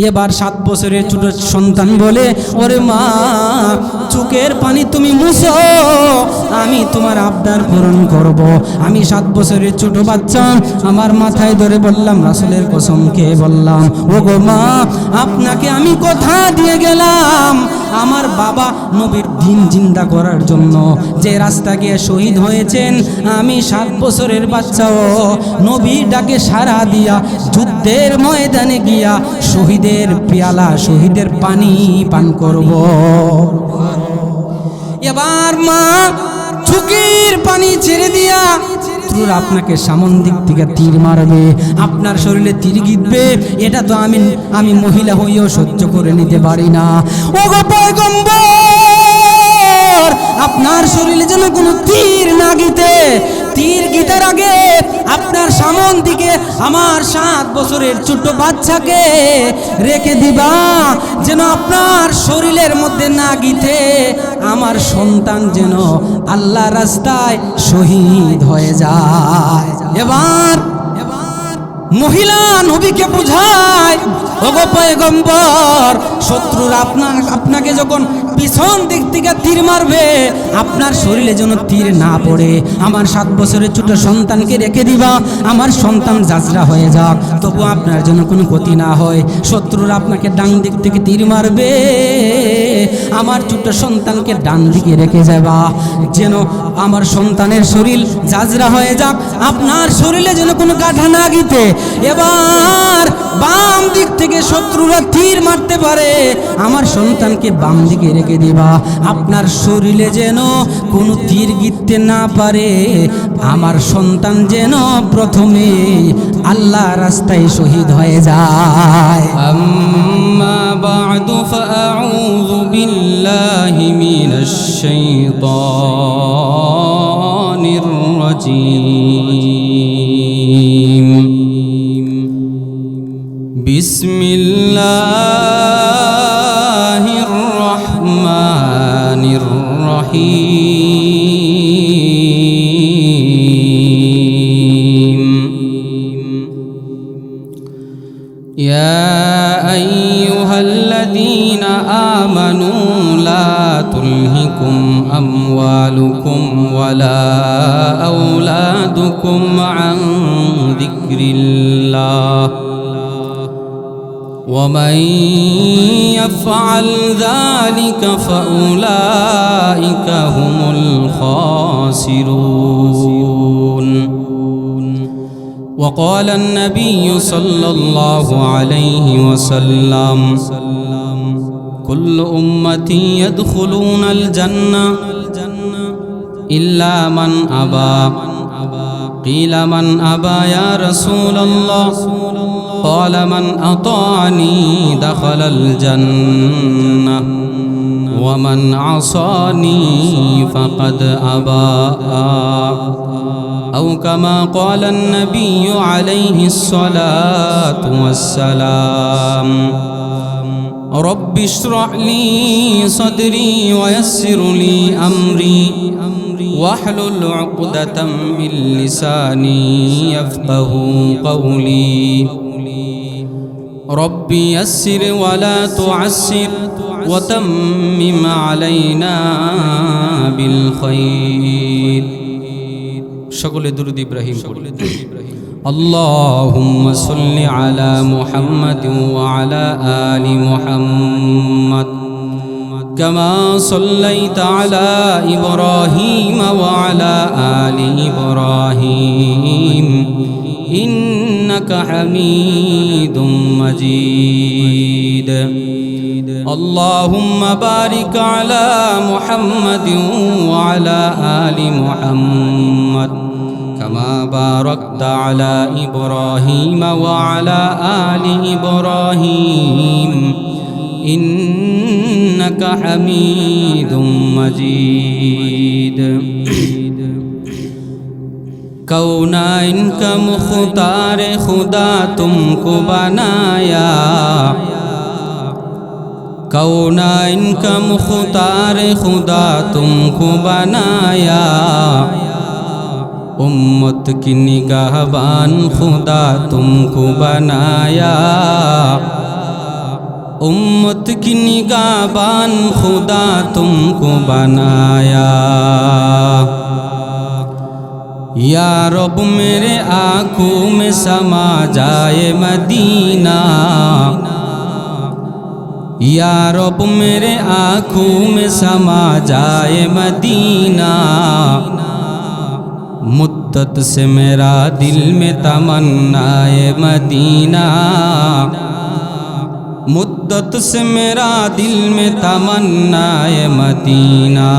এবার 7 বছরের ছোট সন্তান বলে, ওরে মা চোখের পানি তুমি মুছো, আমি তোমার আবদার পূরণ করব। আমি 7 বছরের ছোট বাচ্চা আমার মাথায় ধরে বললাম, রাসূলের কসম খেয়ে বললাম, ওগো মা আপনাকে আমি কথা দিয়ে গেলাম, আমার বাবা নবীর দিন জিন্দা করার জন্য যে রাস্তা গিয়ে শহীদ হয়েছেন, আমি 7 বছরের বাচ্চাও নবীর ডাকে সাড়া দিয়া যুদ্ধের ময়দানে গিয়া শহীদের পেয়ালা, শহীদের পানি পান করব। এবার মা চোখের পানি ছেড়ে দিয়া আপনাকে সামন দিক থেকে তীর মারবে, আপনার শরীরে তীর গিতবে, এটা তো আমি মহিলা হইও সহ্য করে নিতে পারি না। ওগো পয়গম্বর, আপনার শরীরে যেন কোনো তীর না গিতে, তীর গিতার আগে আপনার সামন দিকে আমার 7 বছরের ছোট বাচ্চাকে রেখে দিবা, যেন আপনার শরীরের মধ্যে না গিতে আমার সন্তান যেন আল্লাহ রাস্তায় শহীদ হয়ে যায়। এবার মহিলা নবীকে বুঝায়, ওগো পয়গম্বর, শত্রুরা আপনাকে যখন পিছন দিক থেকে তীর মারবে, আপনার শরীরে যেন তীর না পড়ে, আমার 7 বছরের ছোট সন্তানকে রেখে দিবা, আমার সন্তান জাজরা হয়ে যাক, তবু আপনার জন্য কোনো ক্ষতি না হয়। শত্রুরা আপনাকে ডান দিক থেকে তীর মারবে, আমার ছোট সন্তানকে ডান দিকে রেখে যাবা, যেন আমার সন্তানের শরীর জাজরা হয়ে যাক, আপনার শরীরে যেন কোনো কাঁটা না গিতে। এবার বাম দিক থেকে শত্রুরা তীর মারতে পারে, আমার সন্তানকে বাম দিকে রেখে দিবা, আপনার শরীরে যেন কোনো তীর গিতে না পারে, আমার সন্তান যেন প্রথমে আল্লাহ রাস্তায় শহীদ হয়ে যায়। আম্মা বা'দু ফাআউযু বিল্লাহি মিনাশ শাইতানির রাজীম। বিসমিল্লাহির রহমানির রহিম। ইয়া আইয়ুহাল্লাযীনা আমানু লা তুলহিকুম আমওয়ালুকুম ওয়ালা আওলাদুকুম আন যিকরিল্লাহ ومن يفعل ذلك فأولئك هم الخاسرون. وقال النبي صلى الله عليه وسلم كل أمتي يدخلون الجنة إلا من أبى. قيل من أبى يا رسول الله؟ قال من أطاعني دخل الجنة ومن عصاني فقد أبى، أو كما قال النبي عليه الصلاة والسلام. رب اشرح لي صدري ويسر لي أمري واحلل عقدة من لساني يفقه قولي. ربي يسر ولا تعسر وتمم علينا بالخير. সকলে দুরূদ ইব্রাহিম পড়ি। اللهم صل على محمد وعلى آل محمد كما صليت على إبراهيم وعلى آل إبراهيم إنك حميد مجيد. اللهم بارك على محمد وعلى آل محمد كما باركت على إبراهيم وعلى آل إبراهيم إنك حميد مجيد. कौनाइन का मुख्तार खुदा तुमको बनाया, कौनाइन का मुख्तार खुदा तुमको बनाया, उम्मत की निगाहबान खुदा तुमको बनाया, उम्मत की निगाहबान खुदा तुमको बनाया। या रब मेरे आँखों में समा जाए मदीना, या रब मेरे आँखों में समा जाए मदीना। मुद्दत से मेरा दिल में तमन्नाए मदीना, मुद्दत से मेरा दिल में तमन्नाए मदीना।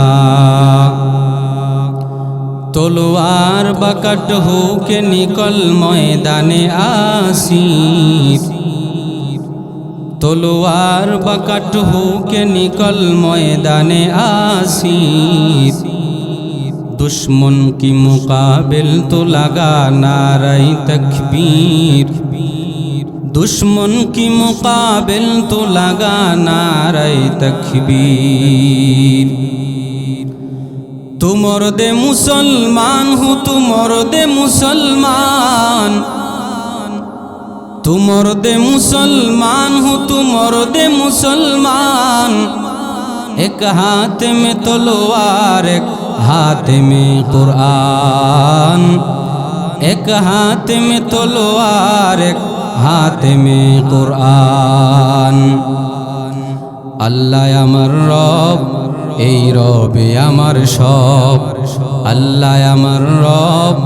तलवार बकट हो के निकल मैदाने आसीर, तलवार बकट हो के निकल मैदाने आसीर। दुश्मन की मुकाबिल तो लगा नारे तकबीर, दुश्मन की मुकाबिल तो लगा नारे तकबीर। तू मर्दे मुसलमान हो, तू मर्दे मुसलमान, तू मर्दे मुसलमान हो, तू मर्दे मुसलमान। एक हाथ में तलवार एक हाथ में कुरान, एक हाथ में तलवार एक हाथ में कुरान। अल्लाह अमर रब, এই রবে আমার সব, আল্লাহ আমার রব,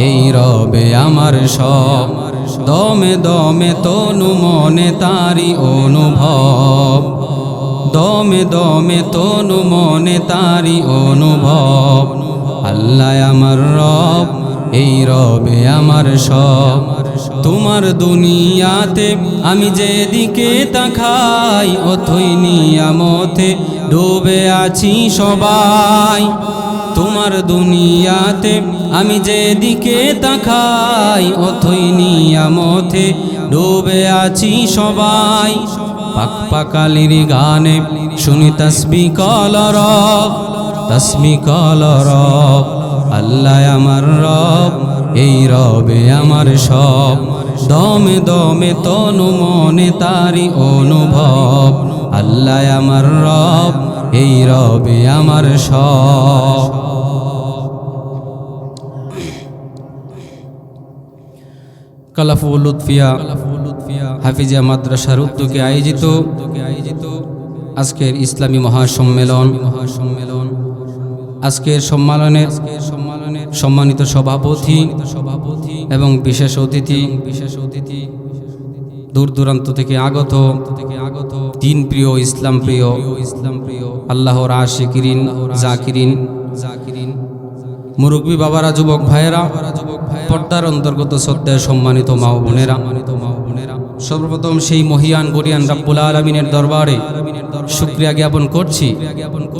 এই রবে আমার সব। দমে দমে তনু মনে তারি অনুভব, দমে দমে তনু মনে তারি অনুভব। আল্লাহ আমার রব, এই রবে আমার সব। তোমার দুনিয়াতে আমি যেদিকে তাকাই, অথই নিয়ামতে ডুবে আছি সবাই। তোমার দুনিয়াতে আমি যেদিকে তাকাই, অথই নিয়ামতে ডুবে আছি সবাই। পাক পাকালির গানে শুনি তসবিহ কলরব, তসবিহ কলরব। আল্লাহ আমার রব, এই রবে আমার সব। দমে দমে তনু মনে তারি অনুভব। আল্লাহ আমার রব, এই রবে আমার সব। কালাফু লুৎফিয়া হাফিজিয়া মাদ্রাসার উদ্যোগে আয়োজিত আজকের ইসলামী মহাসম্মেলন, আজকের সম্মেলনের সম্মানিত সভাপতি এবং বিশেষ অতিথি, দূর দূরান্ত থেকে আগত দিন প্রিয়, ইসলাম প্রিয়, আল্লাহর আশিকিরিন জাকিরিন, মুরব্বী বাবারা, যুবক ভাইয়েরা, পর্দার অন্তর্গত শ্রদ্ধেয় সম্মানিত মা ও বোনেরা, সর্বপ্রথম সেই মহিয়ান গরিয়ান রাব্বুল আলামিনের দরবারে শুকরিয়া জ্ঞাপন করছি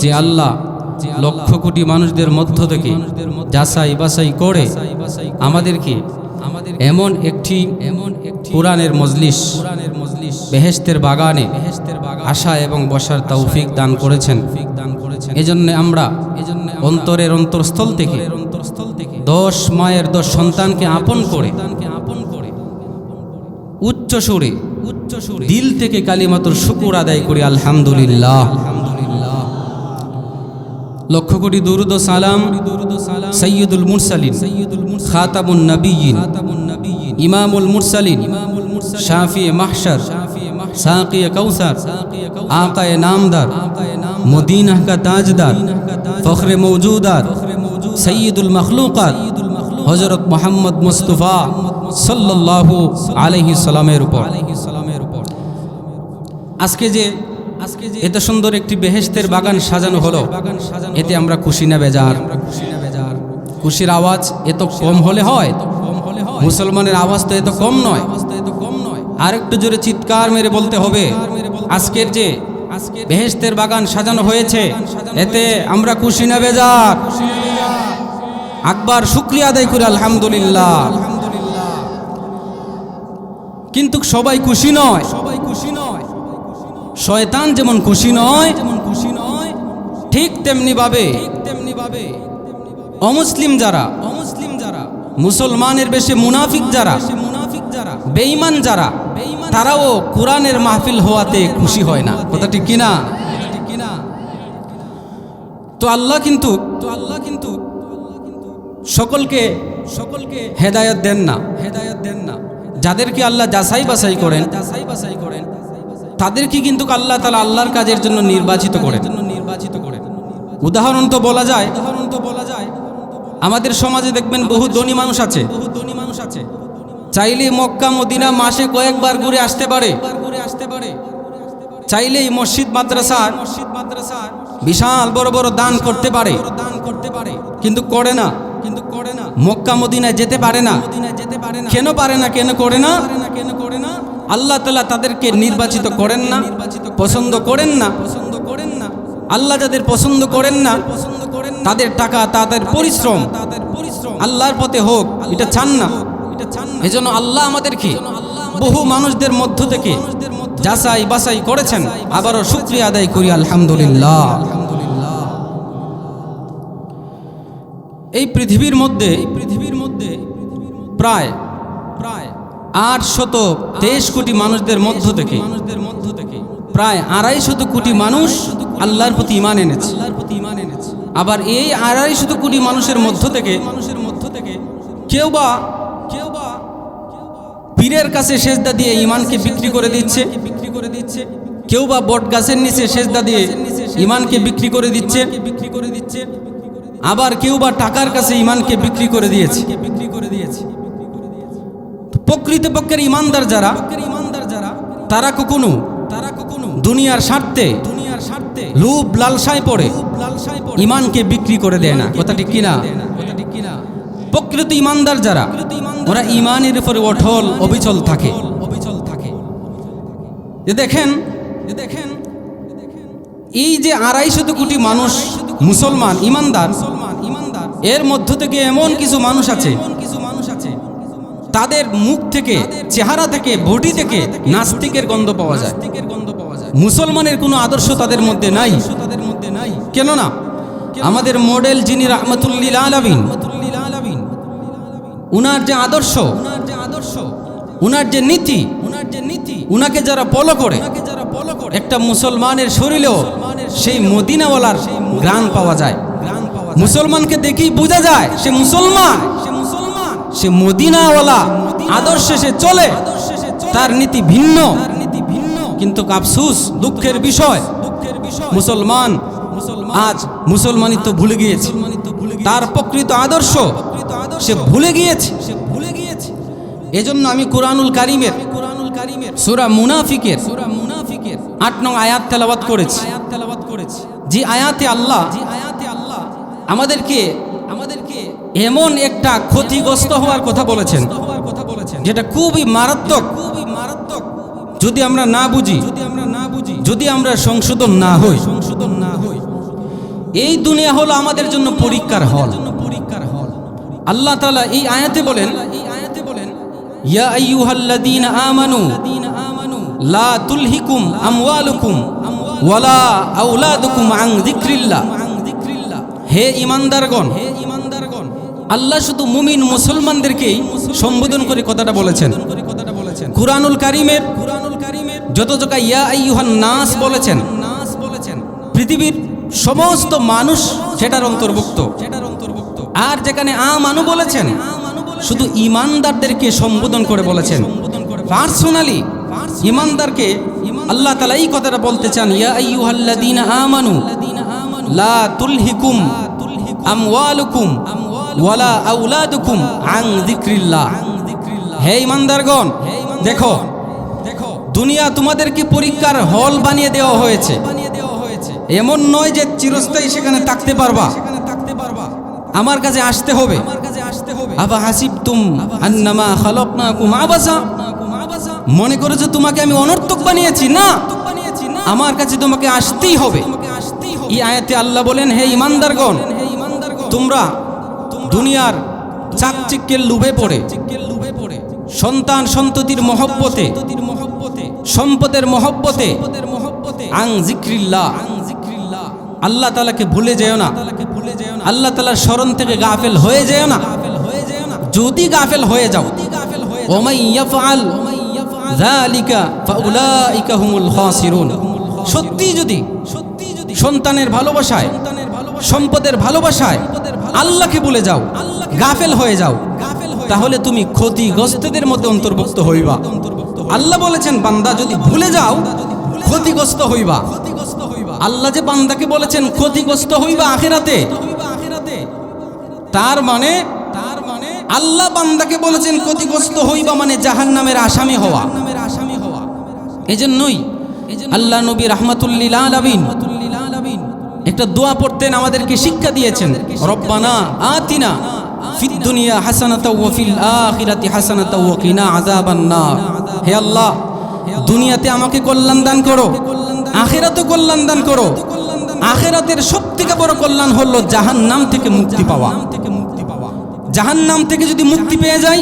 যে আল্লাহ লক্ষ কোটি মানুষদের মধ্য থেকে যাচাই বাছাই করে আমাদেরকে এমন একটি কোরআনের মজলিস, বেহেশতের বাগানে আসা এবং বসার তৌফিক দান করেছেন। এজন্য আমরা অন্তরের অন্তরস্থল থেকে 10 মায়ের 10 সন্তানকে আপন করে উচ্চ সুরে দিল থেকে কালিমাতুর শুকর আদায় করি আলহামদুলিল্লাহ। লক্ষ কোটি দুরুদ ও সালাম সাইয়্যিদুল মুরসালিন, খাতামুন নবিয়্যিন, ইমামুল মুরসালিন, শাফিয়ে মাহশর, সাকিয়ে কাউসার, আকায়ে নামদার, মদিনা কা তাজদার, ফখরে মওজুদাত, সাইয়্যিদুল মখলুকাত হযরত মুহাম্মদ মুস্তাফা সাল্লাল্লাহু আলাইহি সাল্লামের উপর। আজকে যে এত সুন্দর একটি বেহেশতের বাগান সাজানো হলো, এতে আমরা খুশি না বেজার? খুশির আওয়াজ এত কম হলে হয়? মুসলমানের আওয়াজ তো এত কম নয়। আরেকটু জোরে চিৎকার মেরে বলতে হবে, আজকের যে বেহেশতের বাগান সাজানো হয়েছে এতে আমরা খুশি না বেজার? আকবার শুকরিয়া আদায় করি আলহামদুলিল্লাহ। কিন্তু সবাই খুশি নয়। শয়তান যেমন খুশি নয়, ঠিক তেমনি ভাবে অমুসলিম যারা, মুসলমানের বেশে মুনাফিক যারা, বেঈমান যারা, তারাও কোরআনের মাহফিল হওয়াতে খুশি হয় না। কথা ঠিক কিনা? তো আল্লাহ কিন্তু সকলকে হেদায়েত দেন না। যাদেরকে আল্লাহ যাচাই বাছাই করেন তাদেরকে কিন্তু আল্লাহ তাআলা আল্লাহর কাজের জন্য নির্বাচিত করেন। উদাহরণ তো বলা যায়, আমাদের সমাজে দেখবেন বহু ধনী মানুষ আছে, চাইলে মক্কা মদিনা মাসে কয়েকবার ঘুরে আসতে পারে, চাইলেই মসজিদ মাদ্রাসার বিশাল বড় বড় দান করতে পারে, কিন্তু করে না। মক্কা মদিনায় যেতে পারে না। কেন পারে না? কেন করে না? আল্লাহ তাআলা তাদেরকে নির্বাচিত করেন না, পছন্দ করেন না। আল্লাহ যাদের পছন্দ করেন না তাদের টাকা, তাদের পরিশ্রম আল্লাহর পথে হোক, এটা চান না। এজন্য আল্লাহ আমাদেরকে বহু মানুষদের মধ্য থেকে যাচাই বাছাই করেছেন। আবারও শুকরিয়া আদায় করি আলহামদুলিল্লাহ। এই পৃথিবীর মধ্যে প্রায় 823 কোটি মানুষদের মধ্য থেকে প্রায় 250 কোটি মানুষ আল্লাহর প্রতি ঈমান এনেছে। আবার এই 250 কোটি মানুষের মধ্য থেকে কেউ বা পীরের কাছে সেজদা দিয়ে ঈমানকে বিক্রি করে দিচ্ছে, কেউ বা বট গাছের নিচে সেজদা দিয়ে ঈমানকে বিক্রি করে দিচ্ছে, আবার কেউ বা টাকার কাছে ঈমানকে বিক্রি করে দিয়েছে। প্রকৃতপক্ষের ঈমানদার যারা, তারা কখনো দুনিয়ার স্বার্থে লোভ লালসায় পড়ে ঈমানকে বিক্রি করে দেয় না। কথা ঠিক কিনা? প্রকৃত ঈমানদার যারা, ওরা ঈমানের উপরে অটল অবিচল থাকে। দেখেন এই যে 250 কোটি মানুষ মুসলমান ঈমানদার, এর মধ্য থেকে এমন কিছু মানুষ আছে তাদের মুখ থেকে, চেহারা থেকে, বডি থেকে নাস্তিকের গন্ধ পাওয়া যায়। মুসলমানের কোনো আদর্শ তাদের মধ্যে নাই। কেন না? আমাদের মডেল যিনি রাহমাতুল্লিল আলামিন, উনার যে আদর্শ, উনার যে নীতি, উনাকে যারা ফলো করে, একটা মুসলমানের শরীরেও সেই মদিনাওয়ালার ঘ্রাণ পাওয়া যায়। মুসলমানকে দেখেই বোঝা যায় সে মুসলমান, সে মদিনাওয়ালা আদর্শে সে চলে। তার নীতি ভিন্ন। কিন্তু আফসোস, দুঃখের বিষয়, মুসলমান আজ মুসলমানিত্ব ভুলে গিয়েছে, তার প্রকৃত আদর্শ সে ভুলে গিয়েছে। এজন্য আমি কোরআনুল কারীমের সূরা মুনাফিকের 8 নং আয়াত তেলাওয়াত করেছি। যে আয়াতে আল্লাহ আমাদেরকে এমন একটা ক্ষতিগ্রস্ত হওয়ার কথা বলেছেন যেটা খুবই মারাত্মক। যদি আমরা না বুঝি, যদি আমরা সংশোধন না হই, এই দুনিয়া হলো আমাদের জন্য পরীক্ষার হল। আল্লাহ তাআলা এই আয়াতে বলেন, ইয়া আইয়ুহাল্লাযীনা আমানু লা তুলহিকুম আমওয়ালুকুম ওয়ালা আওলাদুকুম আন যিকরিল্লাহ। হে ঈমানদারগণ, আল্লাহ শুধু মুমিন মুসলমানদেরকেই সম্বোধন করে কথাটা বলেছেন। কুরআনুল কারীমের যত জায়গায় ইয়া আইয়ুহান নাস বলেছেন, পৃথিবীর সমস্ত মানুষ সেটার অন্তর্ভুক্ত। আর যেখানে আমানু বলেছেন, শুধু ঈমানদারদেরকে সম্বোধন করে বলেছেন। পার্সোনালি ঈমানদারকে আল্লাহ তাআলা এই কথাটা বলতে চান, ইয়া আইয়ুহাল্লাযীনা আমানু লা তুলহিকুম আমওয়ালুকুম ওয়ালা আওলাদুকুম আন যিকরিল্লাহ। হে ঈমানদারগণ, দেখো দুনিয়া তোমাদেরকে পরীক্ষার হল বানিয়ে দেওয়া হয়েছে। এমন নয় যে চিরস্থায়ী সেখানে থাকতে পারবা, আমার কাছে আসতে হবে। আবা হাসিবতুম আন্নামা খালাকনাকুম আবাসা, মনে করেছো তোমাকে আমি অনর্থক বানিয়েছি? না, আমার কাছে তোমাকে আসতেই হবে। এই আয়াতে আল্লাহ বলেন, হে ঈমানদারগণ, তোমরা দুনিয়ার চাকচিক্যের লোভে পড়ে, সন্তান সন্ততির মহব্বতে, সম্পদের মহব্বতে, আন যিকরিল্লাহ, আল্লাহ তাআলাকে ভুলে যেও না। আল্লাহ তাআলার স্মরণ থেকে গাফেল হয়ে যেও না। যদি গাফেল হয়ে যাও, ওমাই ইয়াফআল যালিকা ফাউলাইকা হুমুল খাসিরুন। সত্যি যদি সন্তানের ভালোবাসায়, সম্পদের ভালোবাসায় আল্লাহকে ভুলে যাও, গাফেল হয়ে যাও, তাহলে তুমি ক্ষতিগ্রস্তদের মধ্যে অন্তর্ভুক্ত হইবা। আল্লাহ বলেছেন বান্দা যদি ভুলে যাও ক্ষতিগ্রস্ত হইবা। আল্লাহ যে বান্দাকে বলেছেন ক্ষতিগ্রস্ত হইবা আখিরাতে, তার মানে আল্লাহ বান্দাকে বলেছেন ক্ষতিগ্রস্ত হইবা মানে জাহান্নামের আসামি হওয়া। এজন্যই আল্লাহ নবী রাহমাতুল্লিল আলামিন একটা দোয়া পড়তেন, আমাদেরকে শিক্ষা দিয়েছেন, রব্বানা আতিনা ফিদ দুনিয়া হাসানাতাও ওয়া ফিল আখিরাতি হাসানাতাও ওয়া কিনা আযাবান নার। হে আল্লাহ, দুনিয়াতে আমাকে কল্যাণ দান করো, আখিরাতেও কল্যাণ দান করো। আখিরাতের সবথেকে বড় কল্যাণ হলো জাহান্নাম থেকে মুক্তি পাওয়া। জাহান্নাম থেকে যদি মুক্তি পেয়ে যাই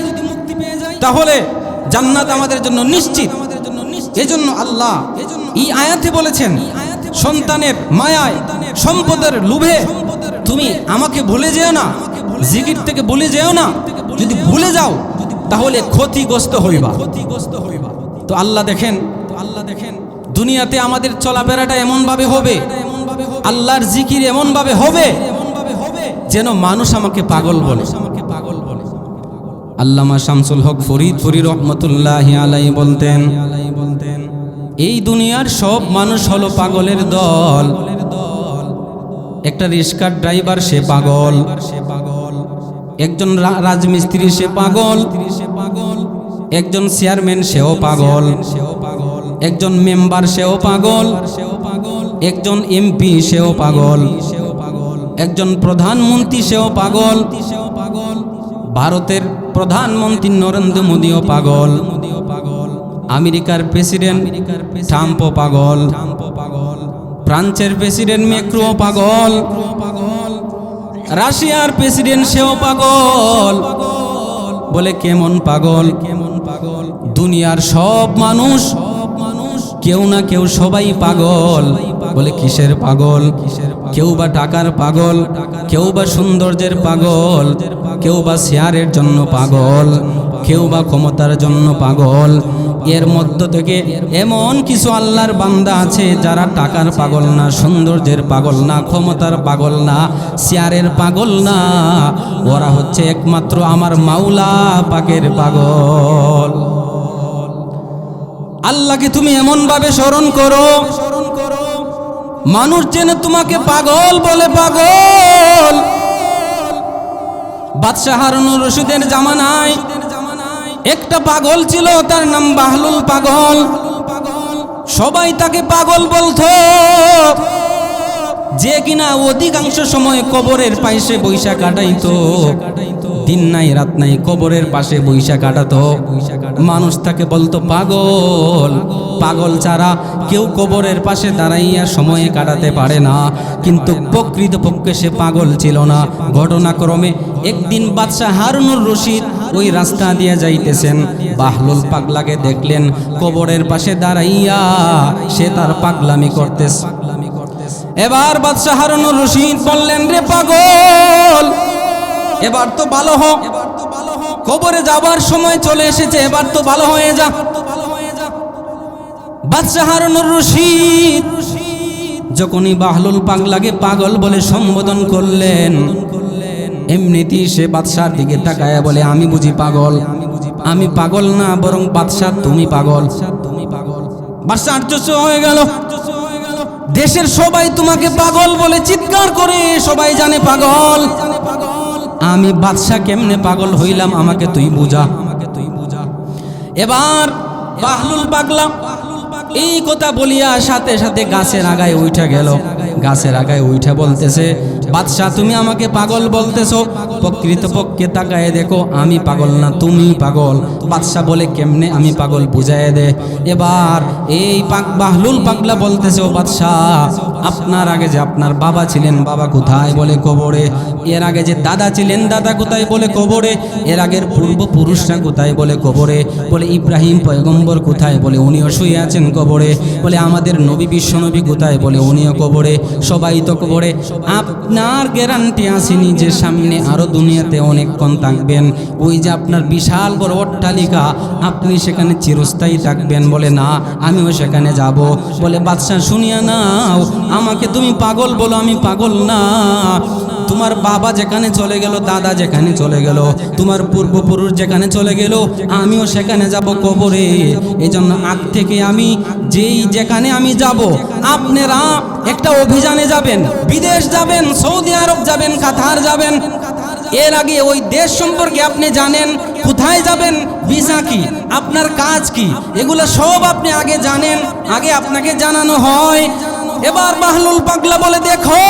তাহলে জান্নাত আমাদের জন্য নিশ্চিত। এজন্য আল্লাহ এই আয়াতে বলেছেন, সন্তানের মায়ায়, সম্পদের লোভে তুমি আমাকে ভুলে যেও না, জিকির থেকে ভুলে যেও না। যদি ভুলে যাও তাহলে ক্ষতিগ্রস্ত হইবা। তো আল্লাহ দেখেন দুনিয়াতে আমাদের চলাফেরাটা এমন ভাবে হবে, আল্লাহর জিকির এমন ভাবে হবে যেন মানুষ আমাকে পাগল বলে। আল্লামা শামসুল হক ফরিদপুরি রহমতুল্লাহি আলাইহি বলতেন, এই দুনিয়ার সব মানুষ হলো পাগলের দল। একটা রিক্সার ড্রাইভার সে পাগল, একজন রাজমিস্ত্রি সে পাগল, একজন চেয়ারম্যান সেও পাগল, একজন মেম্বার সেও পাগল, একজন এমপি সেও পাগল, একজন প্রধানমন্ত্রী সেও পাগল, ভারতের প্রধানমন্ত্রী নরেন্দ্র মোদীও পাগল, আমেরিকার প্রেসিডেন্ট ট্রাম্পও পাগল, ফ্রান্সের প্রেসিডেন্ট ম্যাক্রো পাগল, রাশিয়ার প্রেসিডেন্ট সেও পাগল। বলে কেমন পাগল? দুনিয়ার সব মানুষ কেউ না কেউ সবাই পাগল। বলে কিসের পাগল? কেউ বা টাকার পাগল, কেউ বা সৌন্দর্যের পাগল, কেউ বা শেয়ারের জন্য পাগল, কেউ বা ক্ষমতার জন্য পাগল। এর মধ্য থেকে এমন কিছু আল্লাহর বান্দা আছে যারা টাকার পাগল না, সৌন্দর্যের পাগল না, ক্ষমতার পাগল না, শেয়ারের পাগল না, ওরা হচ্ছে একমাত্র আমার মাওলা পাকের পাগল। আল্লাহকে তুমি এমন ভাবে স্মরণ করো মানুষ যেন তোমাকে পাগল বলে। পাগল বাদশাহ হারুনুর রশিদের জামানায় একটা পাগল ছিল, তার নাম বাহলুল পাগল। সবাই তাকে পাগল বলতো, যে কিনা অধিকাংশ সময় কবরের পাশে বৈশা কাটাইতো, দিন নাই রাত নাই কবরের পাশে বৈশা কাটাতো। মানুষ তাকে বলতো পাগল। পাগল ছাড়া কেউ কবরের পাশে দাঁড়াইয়া সময়ে কাটাতে পারে না, কিন্তু প্রকৃতপক্ষে সে পাগল ছিল না। ঘটনাক্রমে একদিন বাদশাহ হারুনুর রশিদ ওই রাস্তা দিয়ে যাইতেছেন, বাহলুল পাগলাকে দেখলেন কবরের পাশে দাঁড়াইয়া সে তার পাগলামি করতেছে। এবার বাদশাহ হারুনুর রশিদ বললেন, রে পাগল, এবার তো ভালো হোক, কবরে যাবার সময় চলে এসেছে, এবার তো ভালো হয়ে যা। বাদশাহ হারুনুর রশিদ যখনই বাহলুল পাগলাকে পাগল বলে সম্বোধন করলেন, এমনিতেই সে বাদশার দিকে তাকায়া বলে, আমি বুঝি পাগল? আমি পাগল না, বরং বাদশাহ তুমি পাগল। বাদশাহ আশ্চর্য হয়ে গেল, দেশের সবাই তোমাকে পাগল বলে চিৎকার করে, সবাই জানে পাগল, আমি বাদশাহ কেমনে পাগল হইলাম, আমাকে তুই বুঝা। এবার বাহলুল পাগলা এই কথা বলিয়া সাথে সাথে গাছের আগায় উঠে গেল। গাছের আগায় উঠে বলতেছে, বাদশাহ তুমি আমাকে পাগল বলতেছো, প্রকৃতপক্ষে তাকায় দেখো আমি পাগল না, তুমি পাগল। বাদশাহ বলে কেমনে আমি পাগল, বুঝায় দে। এবার এই বাহলুল পাগলা বলতেছে, ও বাদশাহ, আপনার আগে যে আপনার বাবা ছিলেন, বাবা কোথায়? বলে কবরে। এর আগে যে দাদা ছিলেন, দাদা কোথায়? বলে কবরে। এর আগের পূর্বপুরুষরা কোথায়? বলে কবরে। বলে ইব্রাহিম পয়গম্বর কোথায়? বলে উনিও শুয়ে আছেন কবরে। বলে আমাদের নবী বিশ্বনবী কোথায়? বলে উনিও কবরে। সবাই তো কবরে। আর গ্যারান্টি আসেনি যে সামনে আরো দুনিয়াতে অনেকক্ষণ থাকবেন। ওই যে আপনার বিশাল বড় অট্টালিকা, আপনি সেখানে চিরস্থায়ী থাকবেন। বলে না, আমিও সেখানে যাব। বলে বাদশাহ শুনিয়া নাও, আমাকে তুমি পাগল বলো, আমি পাগল না। তোমার বাবা যেখানে চলে গেল, দাদা যেখানে চলে গেল, তোমার পূর্বপুরুষ যেখানে চলে গেল, আমিও সেখানে যাব কবরে। এজন্য আগ থেকে আমি যেখানে আমি যাব, আপনারা একটা অভিযানে যাবেন, বিদেশ যাবেন, সৌদি আরব যাবেন, কাতার যাবেন। এর আগে ওই দেশ সম্পর্কে আপনি জানেন, কোথায় যাবেন, ভিসা কি, আপনার কাজ কি, এগুলো সব আপনি আগে জানেন, আগে আপনাকে জানানো হয়। এবার বাহলুল পাগলা বলে, দেখো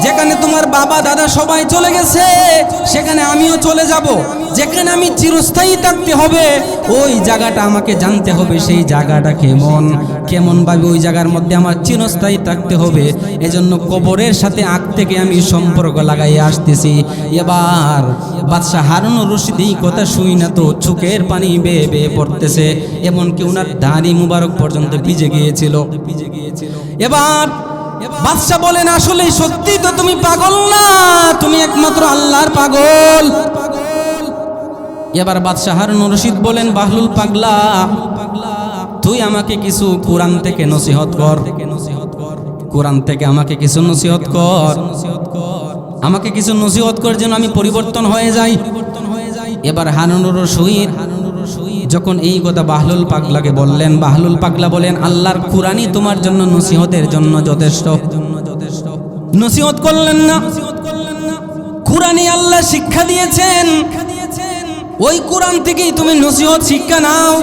যেখানে তোমার বাবা দাদা সবাই চলে গেছে, সেখানে আমিও চলে যাব। যেখানে আমি চিরস্থায়ী থাকতে হবে, ওই জায়গাটা আমাকে জানতে হবে, সেই জায়গাটা কেমন ভাবে ওই জায়গার মধ্যে আমার চিরস্থায়ী থাকতে হবে। এজন্য কবরের সাথে আগ থেকে আমি সম্পর্ক লাগাইয়ে আসতেছি। এবার বাদশাহ হারুনুর রশিদ এই কথা শুই না তো চোখের পানি বেয়ে বেয়ে পড়তেছে, এমনকি ওনার দাড়ি মুবারক পর্যন্ত ভিজে গিয়েছিল। এবার বাদশাহ বলেন, আসলে সত্যি তো তুমি পাগল না, তুমি একমাত্র আল্লাহর পাগল। এবার বাদশাহ হারুনুর রশিদ বলেন, বাহলুল পাগলা, তুই আমাকে কিছু কোরআন থেকে নসিহত কর, কোরআন থেকে আমাকে কিছু নসিহত কর, আমাকে কিছু নসিহত কর যেন আমি পরিবর্তন হয়ে যাই। এবার হারুনুর রশিদ যখন এই কথা বাহলুল পাগলাকে বললেন, বাহলুল পাগলা বলেন, আল্লাহর কোরআনই তোমার জন্য নসিহতের জন্য যথেষ্ট। নসিহত করলেন না, কোরআনই আল্লাহ শিক্ষা দিয়েছেন, ওই কোরআন থেকেই তুমি নসিহত শিক্ষা নাও।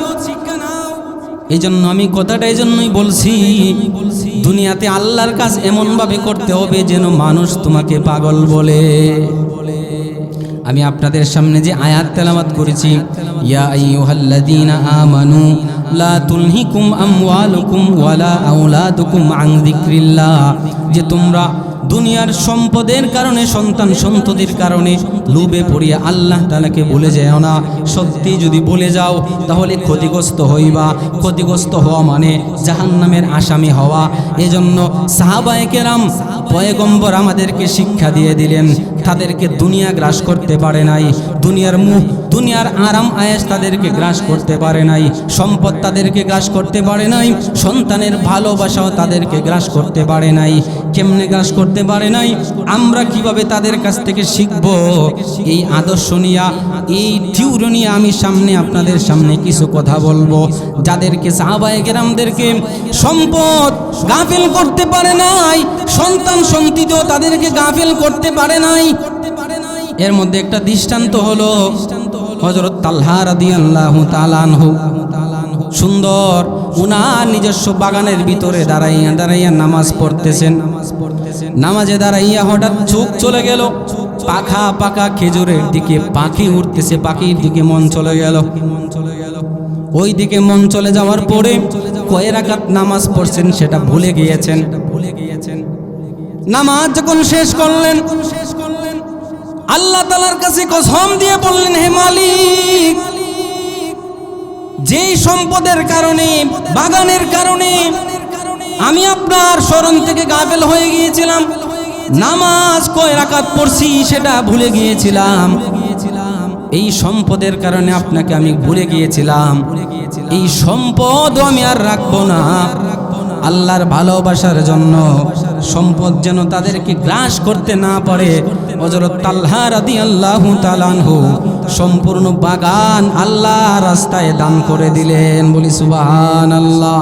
এই জন্য আমি কথাটা এই জন্যই বলছি, দুনিয়াতে আল্লাহর কাজ এমন ভাবে করতে হবে যেন মানুষ তোমাকে পাগল বলে। আমি আপনাদের সামনে যে আয়াত তেলাওয়াত করেছি, ইয়া আইয়ুহাল্লাযীনা আমানু লা তুলহিকুম আমওয়ালুকুম ওয়ালা আওলাদুকুম আন যিকরিল্লাহ, যে তোমরা দুনিয়ার সম্পদের কারণে, সন্তান সন্ততির কারণে লোভে পড়িয়া আল্লাহ তাআলাকে ভুলে যাও না। সত্যি যদি ভুলে যাও তাহলে ক্ষতিগ্রস্ত হইবা। ক্ষতিগ্রস্ত হওয়া মানে জাহান্নামের আসামি হওয়া। এজন্য সাহাবায়ে কেরাম, পয়গম্বর আমাদেরকে শিক্ষা দিয়ে দিলেন, তাদেরকে দুনিয়া গ্রাস করতে পারে নাই, দুনিয়ার মুখ, দুনিয়ার আরাম আয়েশ তাদেরকে গ্রাস করতে পারে নাই, সম্পদ তাদেরকে গ্রাস করতে পারে নাই, সন্তানের ভালোবাসাও তাদেরকে গ্রাস করতে পারে নাই। কেমনে গ্রাস করতে পারে নাই? আমরা কিভাবে তাদের কাছ থেকে শিখব? এই আদর্শ নিয়ে, এই থিওরি নিয়ে আমি সামনে আপনাদের সামনে কিছু কথা বলবো, যাদেরকে সাহাবায়ে কেরামদেরকে সম্পদ গাফিল করতে পারে নাই, সন্তান সন্ততিও তাদেরকে গাফিল করতে পারে নাই। এর মধ্যে একটা দৃষ্টান্ত হলো হযরত তালহা রাদিয়াল্লাহু তাআলা আনহু। সুন্দর উনার নিজস্ব বাগানের ভিতরে দাঁড়াইয়া নামাজ পড়তেছেন। নামাজে দাঁড়াইয়া হঠাৎ চোখ চলে গেল পাখা পাকা খেজুরের দিকে, পাখি উঠতেছে, পাখির দিকে মন চলে গেল। ওই দিকে মন চলে যাওয়ার পরে কয় রাকাত নামাজ পড়ছেন সেটা ভুলে গিয়েছেন। নামাজ যখন শেষ করলেন, আল্লাহ তাআলার কাছে কসম দিয়ে বললেন, হে মালিক, যেই সম্পদের কারণে, বাগানের কারণে আমি আপনার স্মরণ থেকে গাফেল হয়ে গিয়েছিলাম, নামাজ কয় রাকাত পড়ছি সেটা ভুলে গিয়েছিলাম, এই সম্পদের কারণে আপনাকে আমি ভুলে গিয়েছিলাম, এই সম্পদও আমি আর রাখবো না। আল্লাহর ভালোবাসার জন্য সম্পদ যেন তাদেরকে গ্রাস করতে না পারে, হযরত তালহা রাদিয়াল্লাহু তাআলা আনহু সম্পূর্ণ বাগান আল্লাহর রাস্তায় দান করে দিলেন। বলি সুবহানাল্লাহ।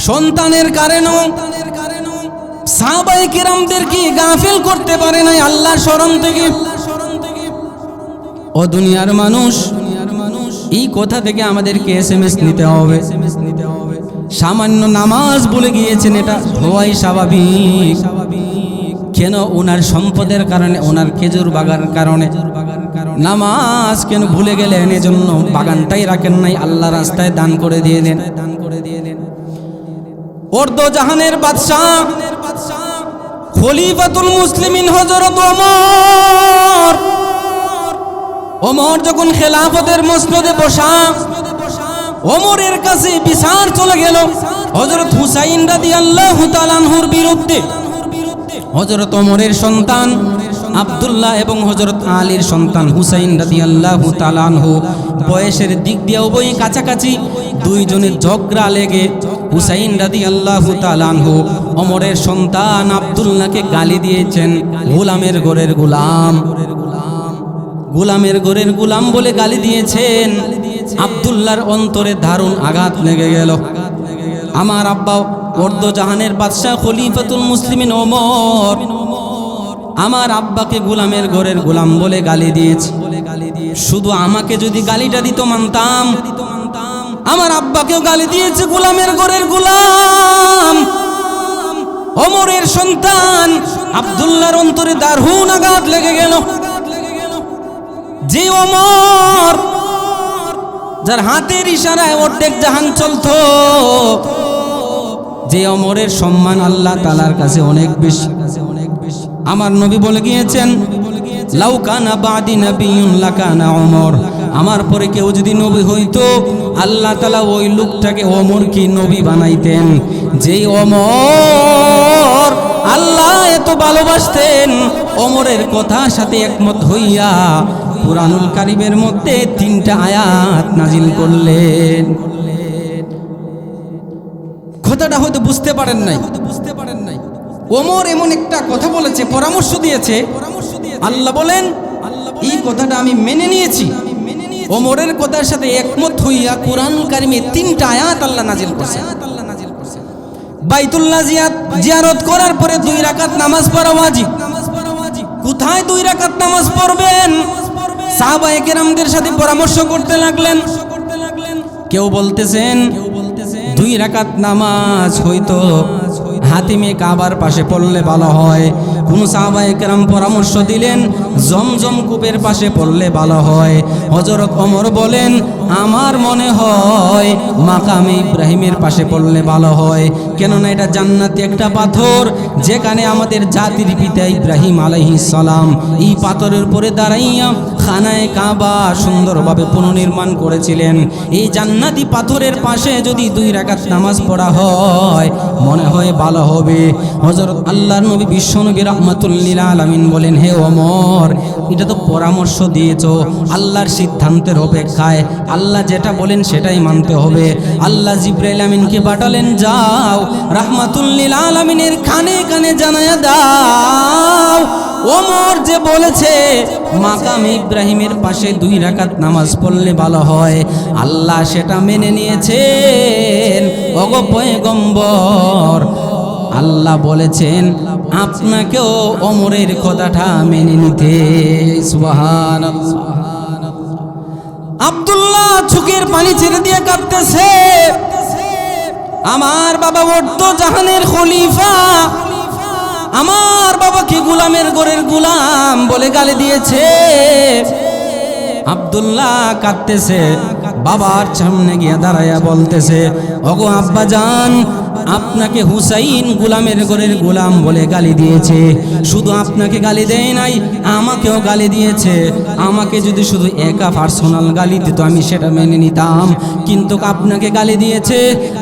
সন্তানের কারণেও সাহাবায়ে কেরামদেরকে গাফিল করতে পারে নাই আল্লাহর স্মরণ থেকে। ও দুনিয়ার মানুষ, এই কথা থেকে আমাদেরকে এসএমএস নিতে হবে। সামান্য নামাজ ভুলে গিয়েছেন, এটা হওয়াই স্বাভাবিক। কেন? ওনার সম্পদের কারণে, ওনার খেজুর বাগানের কারণে নামাজ কেন ভুলে গেলেন? এজন্য বাগানটাই রাখেন নাই, আল্লাহ রাস্তায় দান করে দিয়ে দেন। অর্ধ জাহানের বাদশাহ খলিফাতুল মুসলিমিন হযরত ওমর যখন খেলাফতের মসনদে বসা, ওমরের কাছে বিচার চলে গেল হযরত হুসাইন রাদিয়াল্লাহু তাআলা আনহুর বিরুদ্ধে। হযরত ওমরের সন্তান আব্দুল্লাহ এবং হযরত আলীর সন্তান হুসাইন রাদিয়াল্লাহু তাআলা আনহু বয়সের দিক দিয়ে উভয়ই কাছাকাছি। দুইজনের ঝগড়া লেগে হুসাইন রাদিয়াল্লাহু তাআলা আনহু ওমরের সন্তান আব্দুল্লাহকে গালি দিয়েছেন গোলামের ঘরের গোলাম, গোলামের ঘরের গোলাম বলে গালি দিয়েছেন। আব্দুল্লাহর অন্তরে দারুণ আঘাত লেগে গেল। আমার আব্বা অর্ধজাহানের বাদশাহ খলিফাতুল মুসলিমিন ওমর আমার আব্বাকে গোলামের ঘরের গোলাম বলে গালি দিয়েছে। শুধু আমাকে যদি গালিটা দিত মানতাম, আমার আব্বাকেও গালি দিয়েছে গোলামের ঘরের গোলাম। ওমরের সন্তান আব্দুল্লাহর অন্তরে দারুণ আঘাত লেগে গেল। যে ওমর যার হাতের ইশারায় অর্ধেক জাহান চলতো, যে ওমরের সম্মান আল্লাহ তাআলার কাছে অনেক বেশি। আমার নবী বলে গিয়েছেন, লাউ কানা বাদি নবিয়্যুন লাকানা ওমর, আমার পরে কেউ যদি নবী হইতো আল্লাহ তাআলা ওই লোকটাকে ওমরকে নবী বানাইতেন। যেই ওমর আল্লাহ এত ভালোবাসতেন, ওমরের কথার সাথে একমত হইয়া কুরআনুল কারীমের মধ্যে 3টা আয়াত নাজিল করলেন। কথাটা হয়তো বুঝতে পারেন নাই। ওমর এমন একটা কথা বলেছে, পরামর্শ দিয়েছে, আল্লাহ বলেন এই কথাটা আমি মেনে নিয়েছি। ওমরের কথার সাথে একমত হইয়া কুরআনুল কারীমে 3টা আয়াত আল্লাহ নাজিল করছে। বাইতুল্লাহ জিয়ারত করার পরে 2 রাকাত নামাজ পড়া ওয়াজিব। কোথায় 2 রাকাত নামাজ পড়বেন? সাহাবায়ে কেরামদের সাথে পরামর্শ করতে লাগলেন। কেউ বলতেছেন 2 রাকাত নামাজ হয়তো হাতিমে কাবার পাশে পড়লে ভালো হয়। কোন সাহাবায়ে কেরাম পরামর্শ দিলেন জমজম কূপের পাশে পড়লে ভালো হয়। হযরত ওমর বলেন আমার মনে হয় মাকামে ইব্রাহিমের পাশে পড়লে ভালো হয়, কেননা এটা জান্নাতি একটা পাথর, যেখানে আমাদের জাতির পিতা ইব্রাহিম আলাইহিস সালাম এই পাথরের উপরে দাঁড়াইয়া খানায়ে কাবা সুন্দরভাবে পুনর্নির্মাণ করেছিলেন। এই জান্নাতি পাথরের পাশে যদি 2 রাকাত নামাজ পড়া হয় মনে হয় ভালো হবে। হযরত আল্লাহর নবী বিশ্বনবী রাহমাতুল লিল আলামিন বলেন, হে ওমর, এটা তো পরামর্শ দিয়েছো, আল্লাহর সিদ্ধান্তের অপেক্ষায়, আল্লাহ যেটা বলেন সেটাই মানতে হবে। আল্লাহ জিবরাইল আমিনকে পাঠালেন, যাও রাহমাতুল লিল আলামিনের কানে কানে জানায়া দাও ওমর যে বলেছে মাকাম ইব্রাহিমের পাশে 2 রাকাত নামাজ পড়লে ভালো হয়, আল্লাহ সেটা মেনে নিয়েছেন। ওগো পয়গম্বর, আল্লাহ বলেছেন আপনাকেও ওমরের কথাটা মেনে নিতে। সুবহানাল্লাহ। আব্দুল্লাহ চোখের পানি ছেড়ে দিয়ে কাঁদতেছে। আমার বাবা জাহানের খলিফা আমার বাবাকে গোলামের ঘরের গোলাম বলে গালি দিয়েছে। আব্দুল্লাহ কাঁদতেছে, বাবার সামনে গিয়ে দাঁড়াইয়া বলতেছে, ওগো আব্বা জান, আপনাকে হুসাইন গোলামের ঘরের গোলাম বলে গালি দিয়েছে। শুধু আপনাকে গালি দেয় নাই, আমাকেও গালি দিয়েছে। আমাকে যদি শুধু একা পার্সোনাল গালি দিত আমি সেটা মেনে নিতাম, কিন্তু আপনাকে গালি দিয়েছে।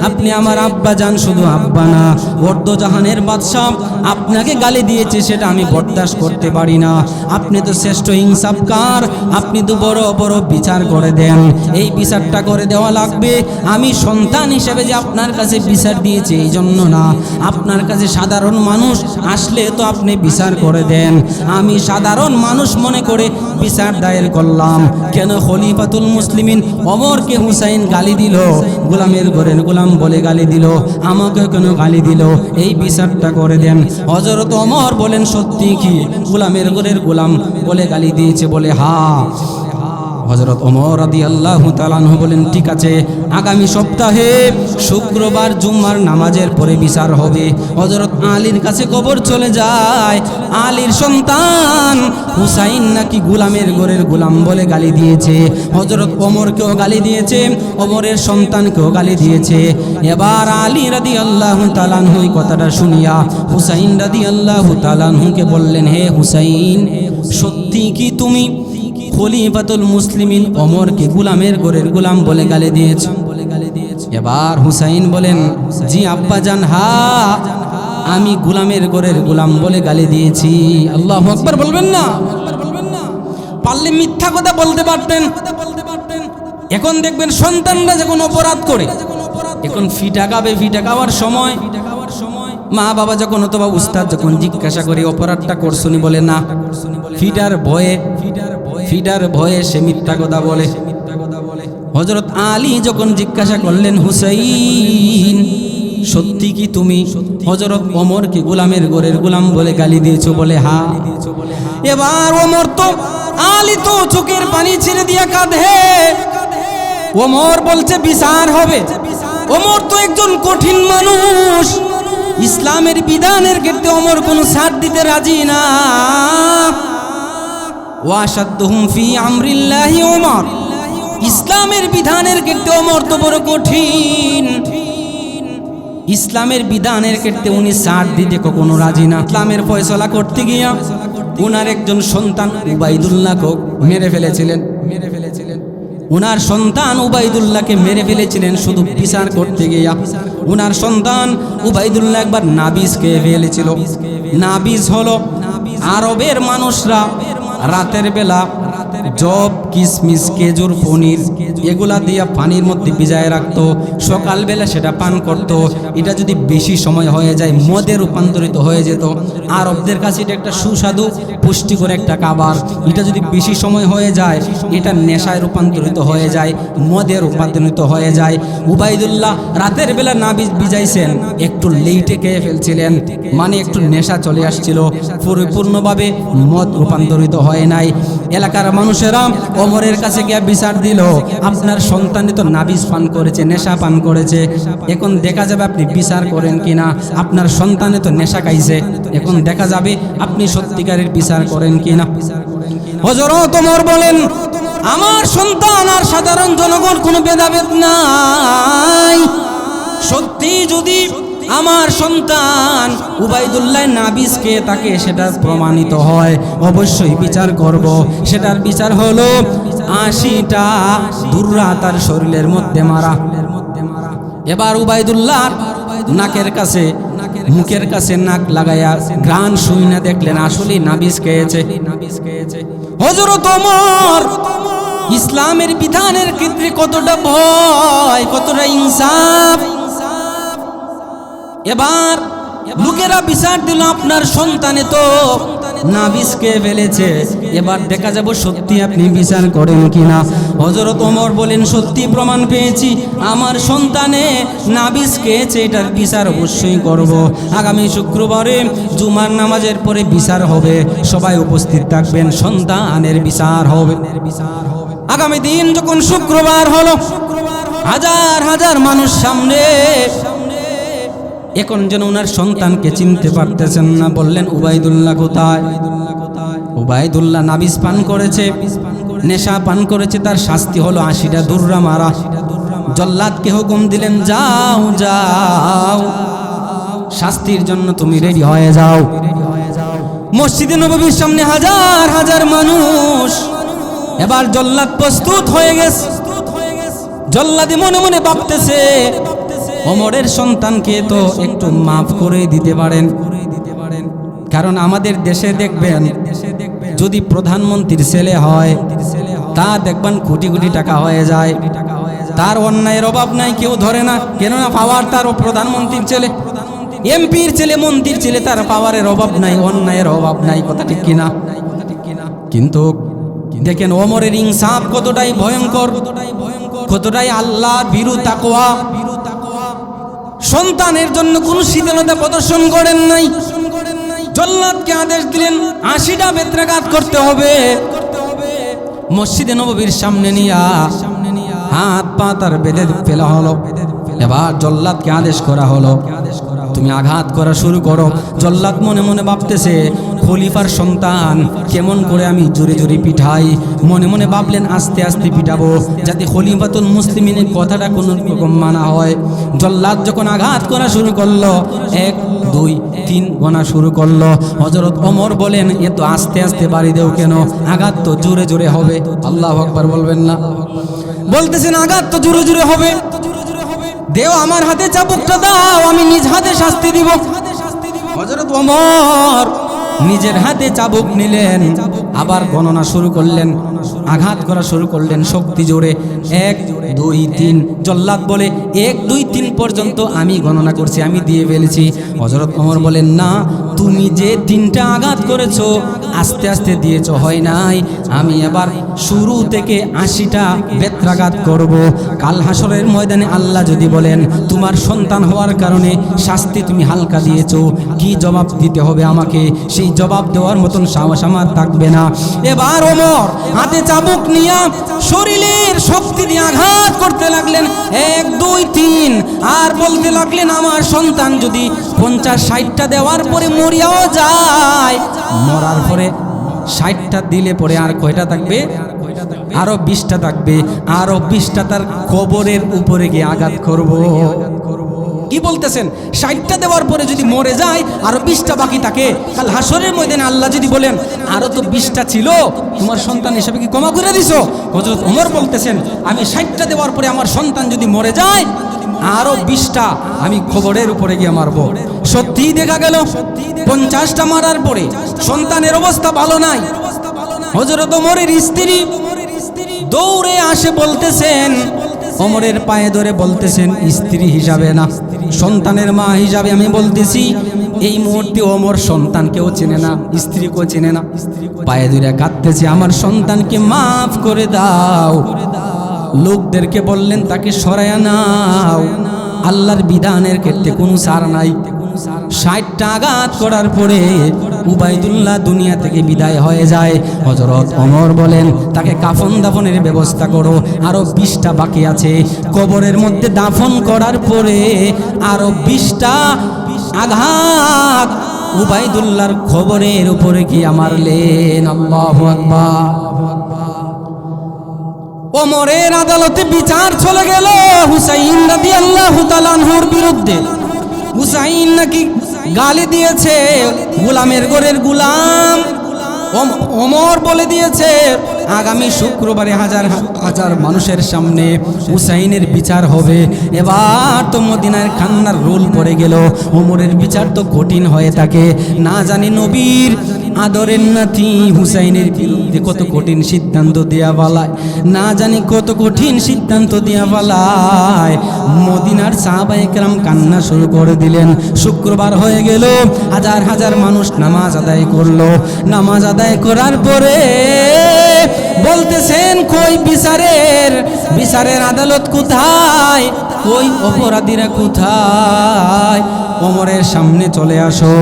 আপনি আমার আব্বা জান, শুধু আব্বা না, অর্ধজাহানের বাদশাহ, আপনাকে গালি দিয়েছে, সেটা আমি বরদাস্ত করতে পারি না। আপনি তো শ্রেষ্ঠ ইনসাফকার, আপনি তো বড় বড় বিচার করে দেন। এই বিচারটা করে দেওয়া লাগবে। আমি সন্তান হিসেবে যে আপনার কাছে বিচার দিয়েছি এই জন্য না, আপনার কাছে সাধারণ মানুষ আসলে তো আপনি বিচার করে দেন। আমি সাধারণ মানুষ মনে করে বিচার দায়ের করলাম। কেন খলিফাতুল মুসলিমিন ওমরকে হুসাইন গালি দিল, গোলামের ঘরের গোলাম বলে গালি দিল, আমাকে কেন গালি দিল, এই বিচারটা করে দেন। হযরত ওমর বলেন, সত্যি কি গোলামের ঘরের গোলাম বলে গালি দিয়েছে? বলে হ্যাঁ। হযরত ওমর রাদিয়াল্লাহু তাআলা আনহু বলেন, ঠিক আছে, আগামী সপ্তাহে শুক্রবার জুম্মার নামাজের পরে বিচার হবে। হযরত আলীর কাছে খবর চলে যায়, আলীর সন্তান হুসাইন নাকি গোলামের ঘরের গোলাম বলে গালি দিয়েছে। হযরত ওমরকেও গালি দিয়েছে, ওমরের সন্তানকেও গালি দিয়েছে। এবার আলী রাদিয়াল্লাহু তাআলা আনহু এই কথাটা শুনিয়া হুসাইন রাদিয়াল্লাহু তাআলা আনহুকে বললেন, হে হুসাইন, সত্যি কি তুমি খলিফাতুল মুসলিমিন ওমরকে গোলামের ঘরের গোলাম বলে গালি দিয়েছ? এবার হুসাইন বলেন, জি আব্বা জান, হ্যাঁ আমি গোলামের ঘরের গোলাম বলে গালি দিয়েছি। আল্লাহু আকবার বলবেন না? পারলে মিথ্যা কথা বলতে পারতেন। এখন দেখবেন সন্তানরা যখন অপরাধ করে, এখন ফিটা খাওয়ার সময় মা বাবা যখন অথবা উস্তাদ যখন জিজ্ঞাসা করে অপরাধটা করছনি, বলে না। ফিডার ভয়ে সে মিথ্যা কথা বলে। হযরত আলী যখন জিজ্ঞাসা করলেন, হুসাইন সত্যি কি তুমি হযরত ওমরকে গোলামের ঘরের গোলাম বলে গালি দিয়েছো? বলে হ্যাঁ। এবার ওমর তো, আলী তো চোখের পানি ছেড়ে দিয়া কাঁদে। ওমর বলছে বিচার হবে। ওমর তো একজন কঠিন মানুষ, ইসলামের বিধানের ক্ষেত্রে ওমর কোনো ছাড় দিতে রাজি না। ওয়াশাদ্দুহুম ফি আমরিল্লাহি ওমর, ইসলামের বিধানের ক্ষেত্রে ওমর তো বড় কঠিন। ইসলামের বিধানের ক্ষেত্রে উনি ছাড় দিতে কখনো রাজি না। ইসলামের ফয়সালা করতে গিয়া উনার একজন সন্তান উবাইদুল্লাহকে মেরে ফেলেছিলেন। উনার সন্তান উবাইদুল্লাহকে মেরে ফেলেছিলেন শুধু বিচার করতে গিয়া। উনার সন্তান উবাইদুল্লাহ একবার নাবিজ খেয়ে ফেলেছিল। নাবিজ হলো আরবের মানুষরা রাতের বেলা জব, কিশমিশ, খেজুর, পনির এগুলা দিয়ে পানির মধ্যে ভিজায় রাখতো, সকালবেলা সেটা পান করত। এটা যদি বেশি সময় হয়ে যায় মদে রূপান্তরিত হয়ে যেত। আরবদের কাছে এটা একটা সুস্বাদু পুষ্টিকর একটা খাবার। এটা যদি বেশি সময় হয়ে যায় এটা নেশায় রূপান্তরিত হয়ে যায়, মদে রূপান্তরিত হয়ে যায়। উবাইদুল্লাহ রাতের বেলা না ভিজাইছেন, একটু লেটে খেয়ে ফেলছিলেন, মানে একটু নেশা চলে আসছিল, পরিপূর্ণভাবে মদ রূপান্তরিত হয় নাই। এলাকার মানুষেরা ওমরের কাছে গিয়ে বিচার দিল, আপনার সন্তানই তো নাবিজ পান করেছে, নেশা পান করেছে, এখন দেখা যাবে আপনি বিচার করেন কিনা। আপনার সন্তানে তো নেশা খাইছে, এখন দেখা যাবে আপনি সত্যিকারের বিচার করেন কিনা। হযরত ওমর বলেন, আমার সন্তান আর সাধারণ জনগণ কোনো ভেদাভেদ নাই। সত্যি যদি আমার সন্তান উবাইদুল্লাহ নাবিজকে তাকে সেটা প্রমাণিত হয়, অবশ্যই বিচার করব। সেটার বিচার হলো 80টা দুর্রা তার শরীরের মধ্যে মারা। এবার উবাইদুল্লাহ নাকের কাছে, মুখের কাছে নাক লাগাইয়া ঘ্রাণ শুই না দেখলেন আসলে নাবিজ খেয়েছে। হযরত ওমর ইসলামের বিধানের ক্ষেত্রে কতটা ভয়, কতটা ইনসাফ। এবার লোকেরা বিচার দিল, আপনার সন্তানে তো নাবিজকে ফেলেছে, এবার দেখা যাব সত্যি আপনি বিচার করেন কিনা। হযরত ওমর বলেন, সত্যি প্রমাণ পেয়েছি আমার সন্তানে নাবিজ খেয়েছে, এটার বিচার অবশ্যই করব। আগামী শুক্রবারে জুমার নামাজের পরে বিচার হবে, সবাই উপস্থিত থাকবেন, সন্তানের বিচার হবে। আগামী দিন যখন শুক্রবার হলো, হাজার হাজার মানুষ সামনে, এখন যেন ওনার সন্তানকে চিনতে পারতেছেন না। বললেন, উবাইদুল্লাহ কোথায়? উবাইদুল্লাহ নাবিজ পান করেছে, নেশা পান করেছে, তার শাস্তি হলো 80টা দুর্রা মারা। জল্লাদকে হুকুম দিলেন, যাও যাও, শাস্তির জন্য তুমি রেডি হয়ে যাও। মসজিদে নববীর সামনে হাজার হাজার মানুষ, এবার জল্লাদ প্রস্তুত হয়ে গেছে। জল্লাদি মনে মনে ভাবতেছে, ওমরের সন্তানকে তো একটু মাফ করে দিতে পারেন, কারণ আমাদের দেশে দেখবেন যদি প্রধানমন্ত্রীর ছেলে হয় তা দেখবেন কোটি কোটি টাকা হয়ে যায়, তার অন্যায়ের অভাব নাই, কেউ ধরে না, কেননা পাওয়ার তার প্রধানমন্ত্রীর ছেলে, এমপির ছেলে, মন্ত্রীর ছেলে, তার পাওয়ারের অভাব নাই, অন্যায়ের অভাব নাই, কথা ঠিক কিনা? কিন্তু দেখেন ওমরের ইনসাফ কতটাই ভয়ঙ্কর, কতটাই আল্লাহ ভীরু তাকওয়া। সন্তানের জন্য কোন শীতলতা প্রদর্শন করেন নাই। জল্লাদকে আদেশ দিলেন 80টা বেত্রাঘাত করতে হবে। মসজিদে নববীর সামনে নিয়ে হাত পা তার বেঁধে ফেলা হলো। এবার জল্লাদকে আদেশ করা হলো, তুমি আঘাত করা শুরু করো। জল্লাদ মনে মনে ভাবতেছে, খলিফার সন্তান, কেমন করে আমি জোরে জোরে পিঠাই। মনে মনে ভাবলেন আস্তে আস্তে পিটাবো, যাতে খলিফাতুল মুসলিমিনের কথাটা কোনো রকম মানা হয়। জল্লাদ যখন আঘাত করা শুরু করলো, 1 2 3 গোনা শুরু করলো। হযরত ওমর বলেন, এ তো আস্তে আস্তে বাড়ি দেও কেন, আঘাত তো জোরে জোরে হবে। আল্লাহু আকবার বলবেন না? বলতেছেন আঘাত তো জোরে জোরে হবে, দেও আমার হাতে চাবুকটা দাও, আমি নিজ হাতে শাস্তি দিব। হযরত ওমর নিজের হাতে চাবুক নিলেন, আবার গণনা শুরু করলেন, আঘাত করা শুরু করলেন শক্তি জোরে। 1 2 3 জল্লাদ বলে 1 2 3 পর্যন্ত আমি গণনা করছি, আমি দিয়ে ফেলেছি। হযরত ওমর বলেন, না, তুমি যে 3টা আঘাত করেছো আস্তে আস্তে দিয়েছো, হয় নাই। আমি এবার শুরু থেকে 80টা বেত্রাঘাত করব। কাল হাসরের ময়দানে আল্লাহ যদি বলেন তোমার সন্তান হওয়ার কারণে শাস্তি তুমি হালকা দিয়েছো, কি জবাব দিতে হবে আমাকে? সেই জবাব দেওয়ার মতন সাহস আমার থাকবে না। এবার ওমর হাতে চাবুক নিয়ে শরীরের শক্তি দিয়ে আঘাত করতে লাগলেন, 1 2 3, আর বলতে লাগলেন আমার সন্তান যদি 50-60টা দেওয়ার পরে মরিয়াও যায়, মরার পরে 60টা দিলে পরে আর কয়টা থাকবে? আরো 20টা থাকবে, আরো 20টা তার কবরের উপরে গিয়ে আঘাত করব। কি বলতেছেন? 60টা দেওয়ার পরে যদি মরে যায় আরো 20টা বাকি থাকে, কাল হাসরের ময়দানে আল্লাহ যদি বলেন আরো তো 20টা ছিল, তোমার সন্তান হিসেবে কি ক্ষমা করে দিছো? হযরত ওমর বলতেছেন আমি 60টা দেওয়ার পরে আমার সন্তান যদি মরে যায় আরো 20টা আমি কবরের উপরে গিয়ে মারবো। সত্যিই দেখা গেল 50টা মারার পরে সন্তানের অবস্থা ভালো নাই। হযরত ওমরের স্ত্রী দৌড়ে আসে, বলতেছেন ওমরের পায়ে ধরে বলতেছেন, স্ত্রী হিসাবে না, সন্তানের মা হিসাবে আমি বলতেছি, এই মুহূর্তে ওমর সন্তানকেও চেনে না, স্ত্রীকেও চেনে না, পায়ে ধরে কাঁদতেছে, আমার সন্তানকে মাফ করে দাও। লোকদেরকে বললেন তাকে সরায়া নাও, আল্লাহর বিধানের ক্ষেত্রে কোনো ছাড় নাই। 60টা আঘাত করার পরে উবাইদুল্লাহ দুনিয়া থেকে বিদায় হয়ে যায়। হযরত ওমর বলেন তাকে কাফন দাফনের ব্যবস্থা করো, আরো 20টা বাকি আছে, কবরের মধ্যে দাফন করার পরে আরো 20টা আঘাত উবাইদুল্লাহর কবরের উপরে গিয়ে মারলেন। আল্লাহু আকবার। ওমরের আদালতে বিচার চলে গেল হুসাইন রাদিয়াল্লাহু তাআলা আনহুর বিরুদ্ধে। হুসাইন নাকি গালি দিয়েছে গোলামের ঘরের গোলাম। ওমর বলে দিয়েছে আগামী শুক্রবারে হাজার হাজার মানুষের সামনে হুসাইনের বিচার হবে। এবার তো মদিনার খান্নার রোল পড়ে গেল, ওমরের বিচার তো কঠিন হয়ে থাকে। না জানি নবীর আদরের নাতি হুসাইনের বিরুদ্ধে কত কঠিন সিদ্ধান্ত দেয়া পালায়, না জানি কত কঠিন সিদ্ধান্ত দেয়া পালায়। মদিনার সাহাবায়ে কেরাম কান্না শুরু করে দিলেন। শুক্রবার হয়ে গেল, হাজার হাজার মানুষ নামাজ আদায় করলো। নামাজ আদায় করার পরে বলতেছেন কই বিচারের আদালত কোথায়, কই অপরাধীরা কোথায়? ওমরের সামনে চলে আসো।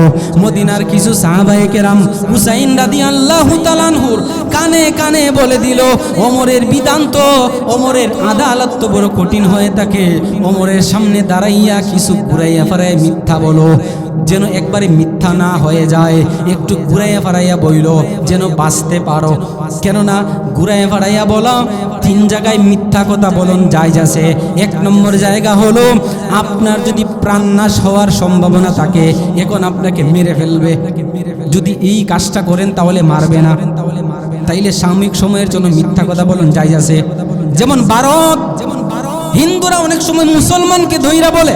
মদিনার কিছু সাহাবায়ে কেরাম হুসাইন রাদিয়াল্লাহু তাআলা আনহুর কানে কানে বলে দিল ওমরের বিধান তো, ওমরের আদালত তো বড় কঠিন হয়ে থাকে, ওমরের সামনে দাঁড়াইয়া কিছু ঘুরাইয়া ফেরাইয়া মিথ্যা বলো, যেন একবারে মিথ্যা না হয়ে যায়, একটু ঘুরাইয়া ফেরাইয়া বইল যেন বাঁচতে পারো। কেননা ঘুরাইয়া ফেরাইয়া বলো 3 জায়গায় মিথ্যা কথা বলুন জায়েজ আছে। 1 নম্বর জায়গা হলো আপনার যদি প্রাণনাশ হওয়ার সম্ভাবনা থাকে, এখন আপনাকে মেরে ফেলবে, যদি এই কাজটা করেন তাহলে মারবে না, তাইলে সাময়িক সময়ের জন্য মিথ্যা কথা বলুন জায়েজ আছে। যেমন ভারত হিন্দুরা অনেক সময় মুসলমানকে ধইরা বলে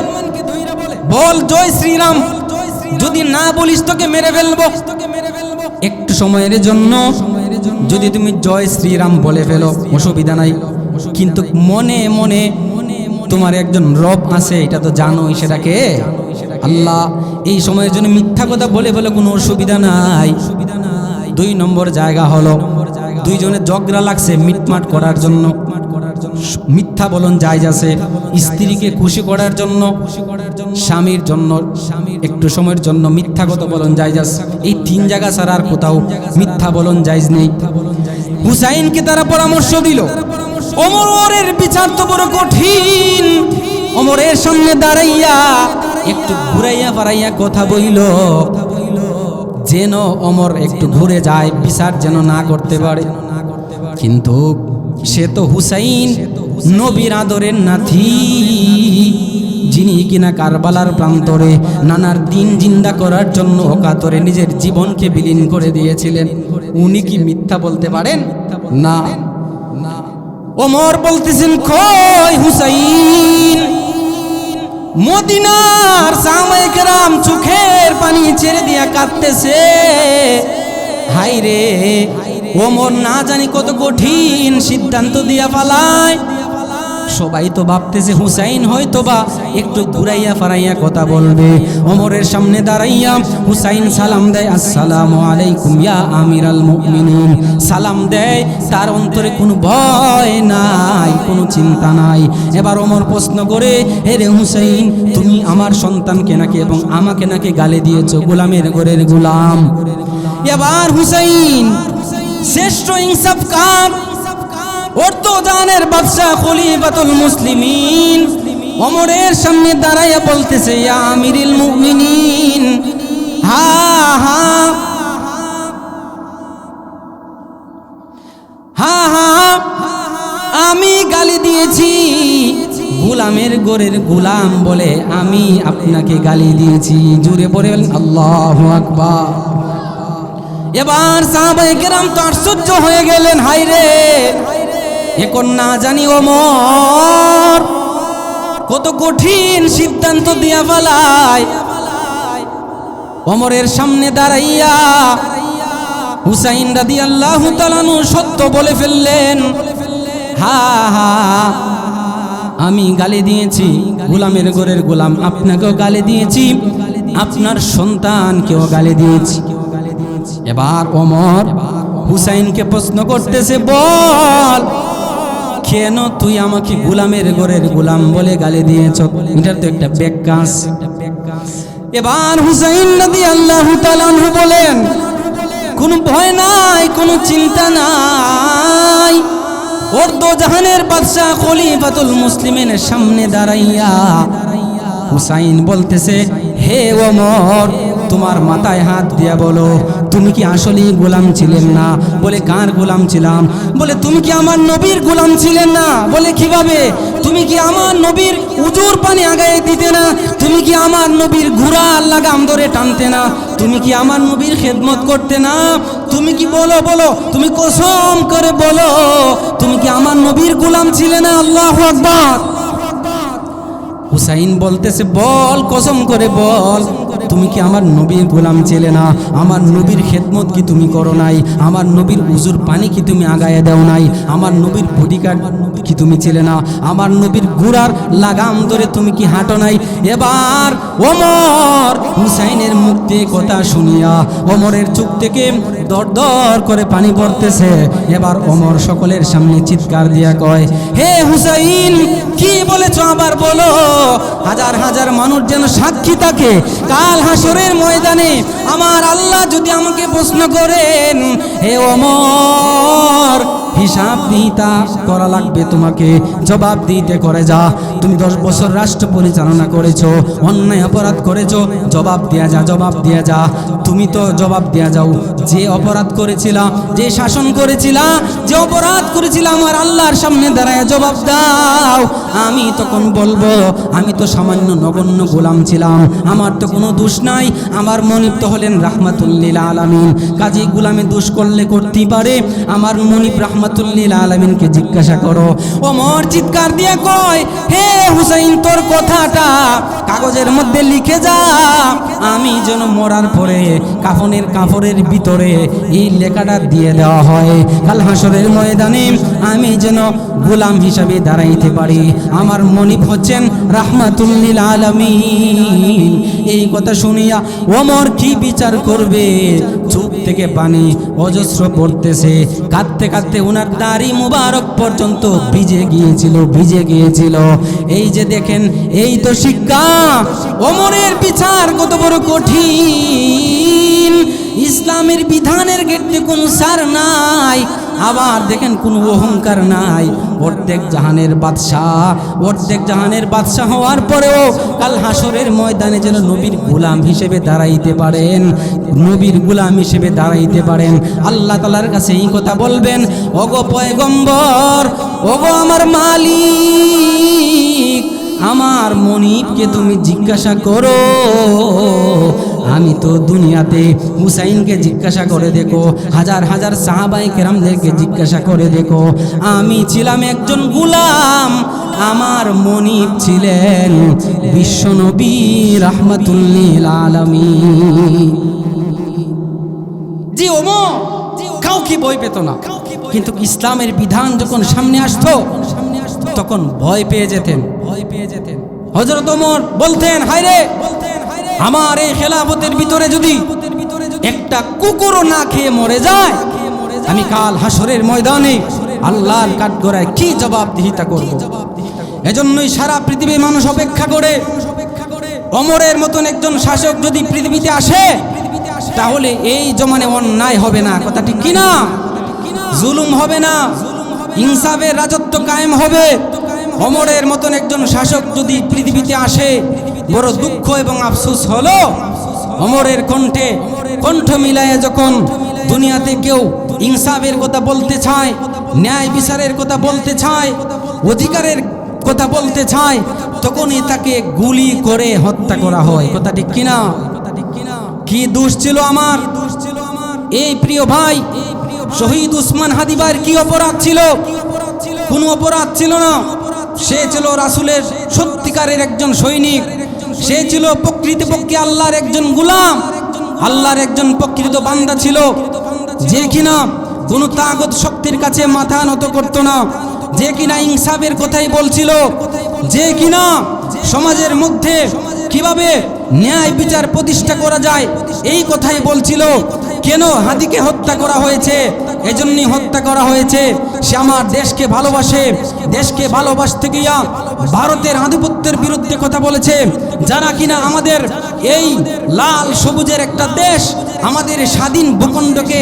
বল জয় শ্রীরাম, যদি না বলিস তোকে মেরে ফেলবো। একটু সময়ের জন্য যদি তুমি জয় শ্রীরাম বলে ফেলো অসুবিধা নাই, কিন্তু মনে মনে তোমার একজন রব আছে, এটা তো জানোই, সেটাকে আল্লাহ। এই সময়ের জন্য মিথ্যা কথা বলে ফেলো, কোনো অসুবিধা নাই। 2 নম্বর জায়গা হলো দুইজনের ঝগড়া লাগছে মিটমাট করার জন্য, মিথ্যা বলন জায়েজ আছে। স্ত্রীকে খুশি করার জন্য, স্বামীর জন্য একটু সময়ের জন্য মিথ্যা কথা বলন জায়েজ আছে। এই 3 জায়গা ছাড়া আর কোথাও মিথ্যা বলন জায়েজ নেই। হুসাইনকে তারা পরামর্শ দিল ওমরের বিচার তো বড় কঠিন, ওমরের সামনে দাঁড়াইয়া একটু ঘুরাইয়া পারাইয়া কথা বইল, যেন ওমর একটু ঘুরে যায়, বিচার যেন না করতে পারে। কিন্তু সে তো হুসাইন নবীর আদরের নাতি, যিনি কিনা কারবালার প্রান্তরে নানার দিন জিন্দা করার জন্য অকাতরে নিজের জীবনকে বিলীন করে দিয়েছিলেন। উনি কি মিথ্যা বলতে পারেন? না। ওমর বলতেছেন কই হুসাইন? মদিনার সাহাবায়ে কেরাম চোখের পানি ছেড়ে কাঁদতেছে। হাই রে, ওমর না জানি কত কঠিন সিদ্ধান্ত দিয়া পালায়। সবাই তো ভাবতেছে হুসাইন হয়তো বা একটু ঘুরাইয়া ফারাইয়া কথা বলবে। ওমরের সামনে দাঁড়াইয়া হুসাইন সালাম দেয়, আসসালামু আলাইকুম ইয়া আমিরাল মুমিনিন। সালাম দেয়, তার অন্তরে কোনো ভয় নাই, কোনো চিন্তা নাই। এবার ওমর প্রশ্ন করে, হে রে হুসাইন, তুমি আমার সন্তানকে নাকি এবং আমাকে নাকি গালি দিয়েছো, গোলামের ঘরের গোলাম। এবার হুসাইন শ্রেষ্ঠ ইনসাফকার জানের বাদশা খলিফাতুল মুসলিমিন ওমরের সামনে দাঁড়াইয়া বলতেছে, ইয়া আমিরুল মুমিনিন, হা হা হা হা আমি গালি দিয়েছি, গোলামের ঘরের গোলাম বলে আমি আপনাকে গালি দিয়েছি। জুড়ে পড়ে আল্লাহু আকবার। এবার সাহাবায়ে কেরাম তো আশ্চর্য হয়ে গেলেন, হায় রে, এখন না জানি ওমর কত কঠিন সিদ্ধান্ত দিয়া ফেলায়। ওমরের সামনে দাঁড়াইয়া হুসাইন রাদিয়াল্লাহু তাআলা আনহু সত্য বলে ফেললেন, হা হা আমি গালি দিয়েছি, গোলামের ঘরের গোলাম আপনাকেও গালি দিয়েছি, আপনার সন্তানকেও গালি দিয়েছি। এবার ওমর হুসাইনকে প্রশ্ন করতেছে, বল কেন তুই আমাকে গোলামের ঘরের গোলাম বলে গালি দিয়েছ? এটার তো একটা ব্যাখ্যা আছে। এবার হুসাইন রাদিয়াল্লাহু তাআলা আনহু বলেন, কোনো ভয় নাই, কোনো চিন্তা নাই। জাহানের বাদশা খলিফাতুল মুসলিমিনের সামনে দাঁড়াইয়া হুসাইন বলতেছে, হে ওমর, তোমার মাথায় হাত দিয়া বলো, তুমি কি আসলেই গোলাম ছিলেন না? বলে কার গোলাম ছিলাম? বলে তুমি কি আমার নবীর গোলাম ছিলেন না? বলে কিভাবে? তুমি কি আমার নবীর উজুর পানি আগায় দিতে না? তুমি কি আমার নবীর ঘোড়ার লাগাম ধরে টানতে না? তুমি কি আমার নবীর খেদমত করতে না? তুমি কি বলো বলো, তুমি কসম করে বলো, তুমি কি আমার নবীর গোলাম ছিলে না? আল্লাহু আকবার। হুসাইন বলতেছে, বল, কসম করে বল, তুমি কি আমার নবীর গোলাম ছিলে না? আমার নবীর খেদমত কি তুমি করো নাই? আমার নবীর উজুর পানি কি তুমি আগায় দাও নাই? আমার নবীর বডিগার্ড কি তুমি ছিলে না? আমার নবীর ঘোড়ার লাগাম ধরে তুমি কি হাঁটো নাই? এবার ওমর হুসাইনের মুখ দিয়ে কথা শুনিয়া ওমরের চোখ থেকে দর দর করে পানি পড়তেছে। এবার ওমর সকলের সামনে চিৎকার দিয়া কয়, হে হুসাইন, কি বলেছো আবার বলো। হাজার হাজার মানুষ যেন সাক্ষী থাকে, কাল হাসরের ময়দানে আমার আল্লাহ যদি আমাকে প্রশ্ন করেন, হে ওমর, হিসাব দিতা করা লাগবে, তোমাকে জবাব দিতে করে যা। তুমি 10 বছর রাষ্ট্র পরিচালনা করেছো, অন্যায় অপরাধ করেছো, জবাব দিয়া যা, জবাব দিয়া যা। তুমি তো জবাব দিয়া যাও, যে অপরাধ করেছিলা, যে শাসন করেছিলা, যে অপরাধ করেছিলা, আমার আল্লাহর সামনে দাঁড়ায় জবাব দাও। আমি তখন বলবো, আমি তো সামান্য নগণ্য গোলাম ছিলাম, আমার তো কোনো দোষ নাই। আমার মনিব তো হলেন রাহমাতুল লিল আলামিন, কাজী গোলামে দোষ করলে করতেই পারে। আমার মনিব রাহমাতুল লিল আলামিনকে জিজ্ঞাসা করো। ওমর চিৎকার দিয়ে কয়, হে হুসাইন, তোর কথাটা কাগজের মধ্যে লিখে যা, আমি যেন মরার পরে কাফনের কাপড়ের ভিতরে এই লেখাটা দিয়ে দেওয়া হয়। কাল হাসরের ময়দানে আমি যেন গোলাম হিসাবে দাঁড়াইতে পারি। আমার মনিব হচ্ছেন রাহমাতুল লিল আলামিন। এই কথা শুনিয়া ওমর কি বিচার করবে, চোখ থেকে পানি অজস্র পড়তেছে। কাঁদতে কাঁদতে ওনার দাড়ি মুবারক পর্যন্ত ভিজে গিয়েছিল। এই যে দেখেন, এই তো শিক্ষা, ওমরের বিচার কত বড় কঠিন। ইসলামের বিধানের ক্ষেত্রে কোনো সার নাই, আবার দেখেন কোনো অহংকার নাই। অর্ধেক জাহানের বাদশাহ হওয়ার পরেও কাল হাসরের ময়দানে যেন নবীর গোলাম হিসেবে দাঁড়াইতে পারেন, নবীর গোলাম হিসেবে দাঁড়াইতে পারেন। আল্লাহ তাআলার কাছে এই কথা বলবেন, ওগো পয়গম্বর, ওগো আমার মালিক, আমার মনিবকে তুমি জিজ্ঞাসা করো। আমি তো দুনিয়াতে হুসাইনকে জিজ্ঞাসা করে দেখো, হাজার হাজার সাহাবায়ে কেরামদেরকে জিজ্ঞাসা করে দেখো, আমি ছিলাম একজন গোলাম, আমার মনিব ছিলেন বিশ্বনবী রাহমাতুল লিল আলামিন। জি ওমর কাউকে ভয় পেত না, কিন্তু ইসলামের বিধান যখন সামনে আসতো তখন ভয় পেয়ে যেতেন। হযরত ওমর বলতেন, হায়রে আমার এই খেলাফতের ভিতরে যদি একটা কুকুরও না খেয়ে মরে যায়, আমি কাল হাসরের ময়দানে আল্লাহর কাঠগড়ায় কি জবাবদিহিতা করব। এজন্যই সারা পৃথিবীর মানুষ অপেক্ষা করে ওমরের মতন একজন শাসক যদি পৃথিবীতে আসে, তাহলে এই জমানে অন্যায় হবে না, কথা ঠিক কিনা? জুলুম হবে না, ইনসাফের রাজত্ব কায়েম হবে। ওমরের মতন একজন শাসক যদি পৃথিবীতে আসে, বড় দুঃখ এবং আফসোস হলো ওমরের কণ্ঠে কণ্ঠ মিলায়ে যখন দুনিয়াতে কেউ ইনসাফের কথা বলতে চায়, ন্যায় বিচারের কথা বলতে চায়, অধিকারের কথা বলতে চায়, তখনই তাকে গুলি করে হত্যা করা হয়, কথা ঠিক কিনা? কি দোষ ছিল আমার এই প্রিয় ভাই শহীদ উসমান হাদি ভাইয়ের? কি অপরাধ ছিল? কোনো অপরাধ ছিল না। সে ছিল রাসূলের সত্যিকারের একজন সৈনিক, সে ছিল প্রকৃতপক্ষে আল্লাহর একজন গোলাম, আল্লাহর একজন প্রকৃত বান্দা ছিল, যে কিনা কোনো তাগত শক্তির কাছে মাথা নত করত না, যে কিনা ইনসাফের কথাই বলছিল, যে কিনা সমাজের মধ্যে কিভাবে ন্যায় বিচার প্রতিষ্ঠা করা যায় এই কথাই বলছিল। কেন হাদিকে হত্যা করা হয়েছে? এজন্যই হত্যা করা হয়েছে, সে আমার দেশকে ভালোবাসে, দেশকে ভালোবাসতে গিয়া ভারতের আধিপত্যের বিরুদ্ধে কথা বলেছে। যারা কিনা আমাদের এই লাল সবুজের একটা দেশ, আমাদের স্বাধীন ভূখণ্ডকে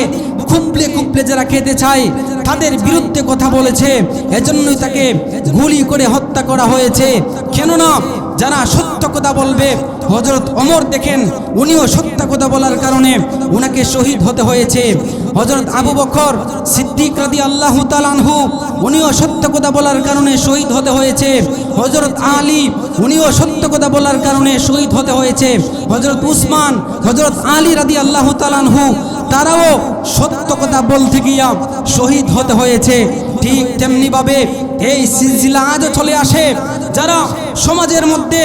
খুবলে খুবলে যারা খেতে চায়, তাদের বিরুদ্ধে কথা বলেছে, এজন্যই তাকে গুলি করে হত্যা করা হয়েছে। কেননা যারা সত্য কথা বলবে, হযরত ওমর দেখেন উনিও সত্য কথা বলার কারণে উনাকে শহীদ হতে হয়েছে। হযরত আবু বকর সিদ্দিক রাদিয়াল্লাহু তাআলা আনহু উনিও সত্য কথা বলার কারণে শহীদ হতে হয়েছে। হযরত আলী উনিও সত্য কথা বলার কারণে শহীদ হতে হয়েছে। হযরত উসমান, হযরত আলী রাদিয়াল্লাহু তাআলা আনহু তারাও সত্য কথা বলতে গিয়া শহীদ হতে হয়েছে। ঠিক তেমনিভাবে এই সিলসিলা আজও চলে আসে। যারা সমাজের মধ্যে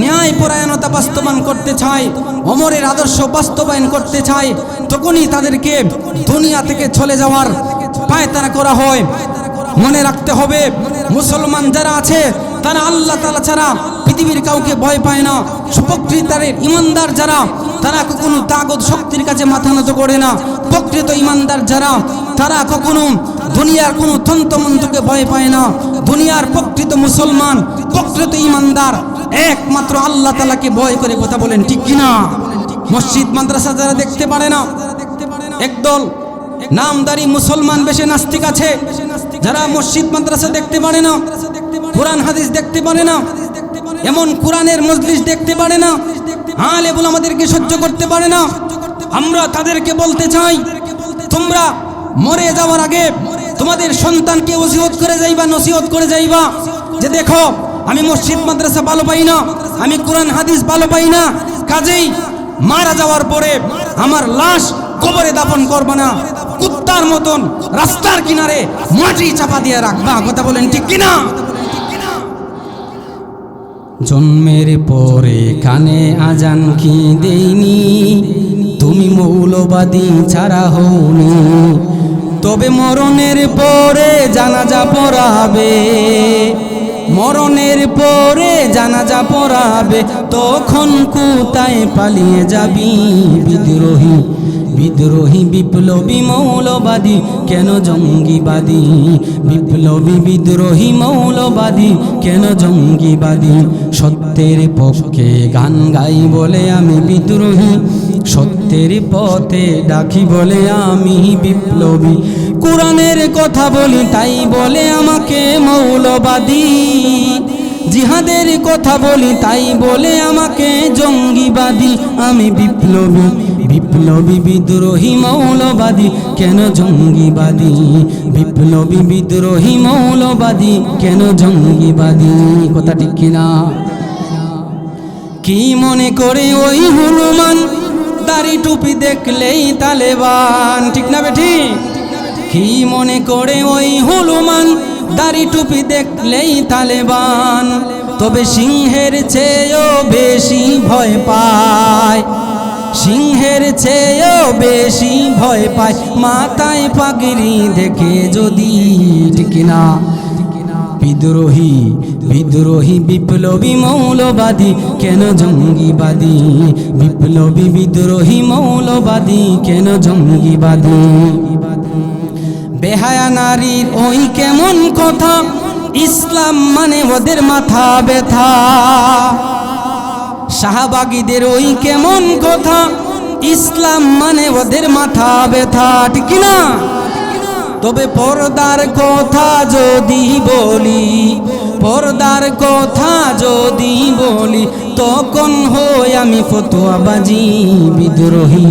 ন্যায় পরায়ণতা বাস্তবায়ন করতে চায়, ওমরের আদর্শ বাস্তবায়ন করতে চায়, তখনই তাদেরকে দুনিয়া থেকে চলে যাওয়ার পায়তারা করা হয়। মনে রাখতে হবে, মুসলমান যারা আছে তারা আল্লাহ তাআলা ছাড়া পৃথিবীর কাউকে ভয় পায় না। প্রকৃতারের ইমানদার যারা, তারা কখনো তাগত শক্তির কাছে মাথা নত করে না। প্রকৃত ইমানদার যারা, তারা কখনো দুনিয়ার কোনো তন্ত্রমন্ত্রকে ভয় পায় না। দুনিয়ার প্রকৃত মুসলমান, প্রকৃত ইমানদার একমাত্র আল্লাহ তাআলাকে ভয় করে, কথা বলেন ঠিক কিনা? মসজিদ মাদ্রাসা যারা দেখতে পারে না, একদল নামদারি মুসলমান বেশে নাস্তিক আছে, যারা মসজিদ মাদ্রাসা দেখতে পারে না, কোরআন হাদিস দেখতে পারে না, এমন কোরআনের মজলিস দেখতে পারে না, আলেমুল আমাদেরকে সহ্য করতে পারে না। আমরা তাদেরকে বলতে চাই, তোমরা মরে যাওয়ার আগে তোমাদের সন্তানকে ওসিয়ত করে যাইবা, নসিহত করে যাইবা যে দেখো আমি মসজিদ মাদ্রাসা ভালো পাই না, আমি কোরআন হাদিস ভালো পাই না, কাজেই মারা যাওয়ার পরে আমার লাশ কবরে দাফন করবা না, কুত্তার মতন রাস্তার কিনারে মাটি চাপা দিয়ে রাখবা, কথা বলেন ঠিক কিনা? জন্মের পরে কানে আজান কি দেইনি, তুমি মৌলবাদী ছাড়া হওনি, তবে মরণের পরে জানাজা পড়াবে, মরণের পরে জানাজা পড়াবে, তখন কোথায় পালিয়ে যাবি? বিদ্রোহী বিদ্রোহী বিপ্লবী মৌলবাদী কেন জঙ্গিবাদী? বিপ্লবী বিদ্রোহী মৌলবাদী কেন জঙ্গিবাদী? সত্যের পক্ষে গান গাই বলে আমি বিদ্রোহী, সত্যের পথে ডাকি বলে আমি বিপ্লবী, কোরআনের কথা বলি তাই বলে আমাকে মৌলবাদী, জিহাদের কথা বলি তাই বলে আমাকে জঙ্গিবাদী। আমি বিপ্লবী বিপ্লবী বিদ্রোহী মৌলবাদী কেন জঙ্গিবাদী? বিপ্লবী বিদ্রোহী মৌলবাদী কেন জঙ্গিবাদী? কথা ঠিক কিনা? কি মনে করে ওই হনুমান দাড়ি টুপি দেখলেই তালেবান, ঠিক না বেঠি? কি মনে করে ওই হনুমান দাড়ি টুপি দেখলেই তালেবান? তবে সিংহের চেয়েও বেশি ভয় পায়, সিংহের চেয়েও বেশি ভয় পায় মাথায় পাগড়ি দেখে যদি, ঠিক না? বিদ্রোহী বিদ্রোহী বিপ্লবী মৌলবাদী কেন জঙ্গিবাদী, বিপ্লবী বিদ্রোহী মৌলবাদী কেন জঙ্গিবাদী? বেহায়া নারীর ওই কেমন কথা, ইসলাম মানে ওদের মাথা ব্যথা। শাহবাগীদের ওই কেমন কথা, ইসলাম মানে ওদের মাথা ব্যথা, ঠিক না? তবে পর্দার কথা যদি বলি, পর্দার কথা যদি বলি, তখন হই আমি ফতোয়াবাজি। বিদ্রোহী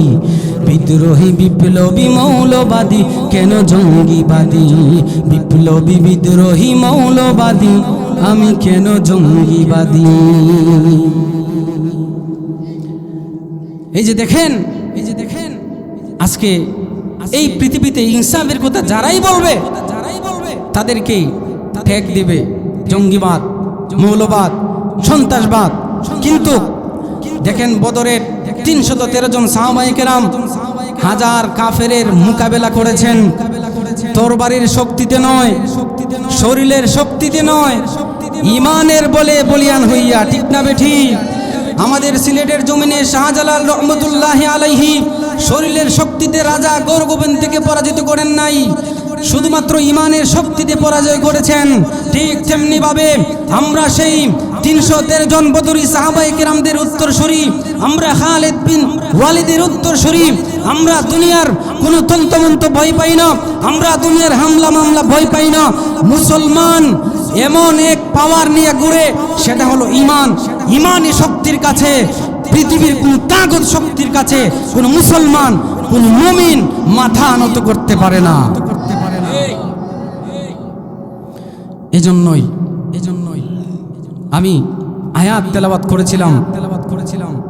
বিদ্রোহী বিপ্লবী মৌলবাদী কেন জঙ্গিবাদী, বিপ্লবী বিদ্রোহী মৌলবাদী আমি কেন জঙ্গিবাদী? এই যে দেখেন, এই যে দেখেন, আজকে এই পৃথিবীতে ইনসাফের কথা যারাই বলবে তাদেরকে ঠেক দিবে জঙ্গিবাদ, মৌলবাদ, সন্ত্রাসবাদ। কিন্তু দেখেন বদরের 313 জন সাহাবায়ে কেরাম হাজার কাফেরের মোকাবেলা করেছেন তরবারির শক্তিতে নয়, শরীরের শক্তিতে নয়, ইমানের বলে বলিয়ান হইয়া, ঠিক না বেঠিক? আমাদের সিলেটের জমিনে শাহজালাল রহমতুল্লাহ আলাইহি শরীরের শক্তিতে রাজা গৌরগোবিন্দকে পরাজিত করেন নাই, শুধুমাত্র ইমানের শক্তিতে পরাজয় করেছেন। ঠিক তেমনি ভাবে আমরা সেই 313 জন বদরী সাহাবায়ে কেরামদের উত্তরসূরি, আমরা খালিদ বিন ওয়ালিদের উত্তরসূরি, আমরা দুনিয়ার কোনো তন্ত্রমন্ত্র ভয় পাই না, আমরা দুনিয়ার হামলা মামলা ভয় পাই না। মুসলমান এমন এক পাওয়ার নিয়ে ঘুরে, সেটা হলো ইমান। ইমানি শক্তির কাছে, পৃথিবীর কোন তাগত শক্তির কাছে কোন মুসলমান, কোন মুমিন মাথা নত করতে পারে না। এজন্যই আমি আয়াত তেলাওয়াত করেছিলাম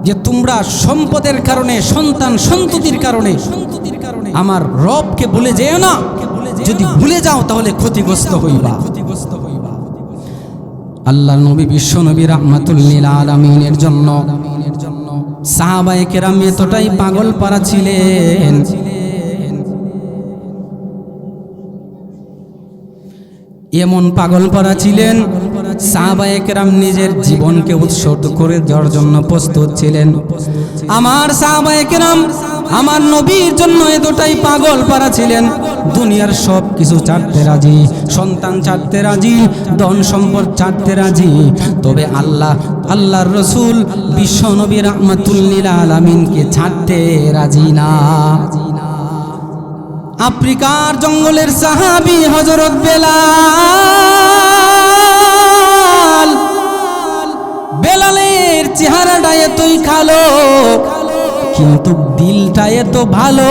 যে তোমরা সম্পদের কারণে, সন্তান সন্ততির কারণে আমার রবকে ভুলে যেও না, যদি ভুলে যাও তাহলে ক্ষতিগ্রস্ত হইবা। আল্লাহ নবী বিশ্ব নবী রাহমাতুল লিল আলামিনের জন্য সাহাবায়ে কেরাম এতটাই পাগল পারা ছিলেন, এমন পাগল পারা ছিলেন, সাহাবায়ে কেরাম নিজের জীবনকে উৎসর্গ করে দেওয়ার জন্য প্রস্তুত ছিলেন। আমার সাহাবায়ে কেরাম আমার নবীর জন্য এতটাই পাগল পারা ছিলেন, দুনিয়ার সব কিছু ছাড়তে রাজি, সন্তান ছাড়তে রাজি, ধন সম্পদ ছাড়তে রাজি, তবে আল্লাহর রসুল বিশ্ব নবী রাহমাতুল লিল আলামিনকে ছাড়তে রাজি না। আফ্রিকার জঙ্গলের সাহাবী হযরত বেলাল, বেলালের চেহারাটা এতই কালো কিন্তু দিলটা এত ভালো।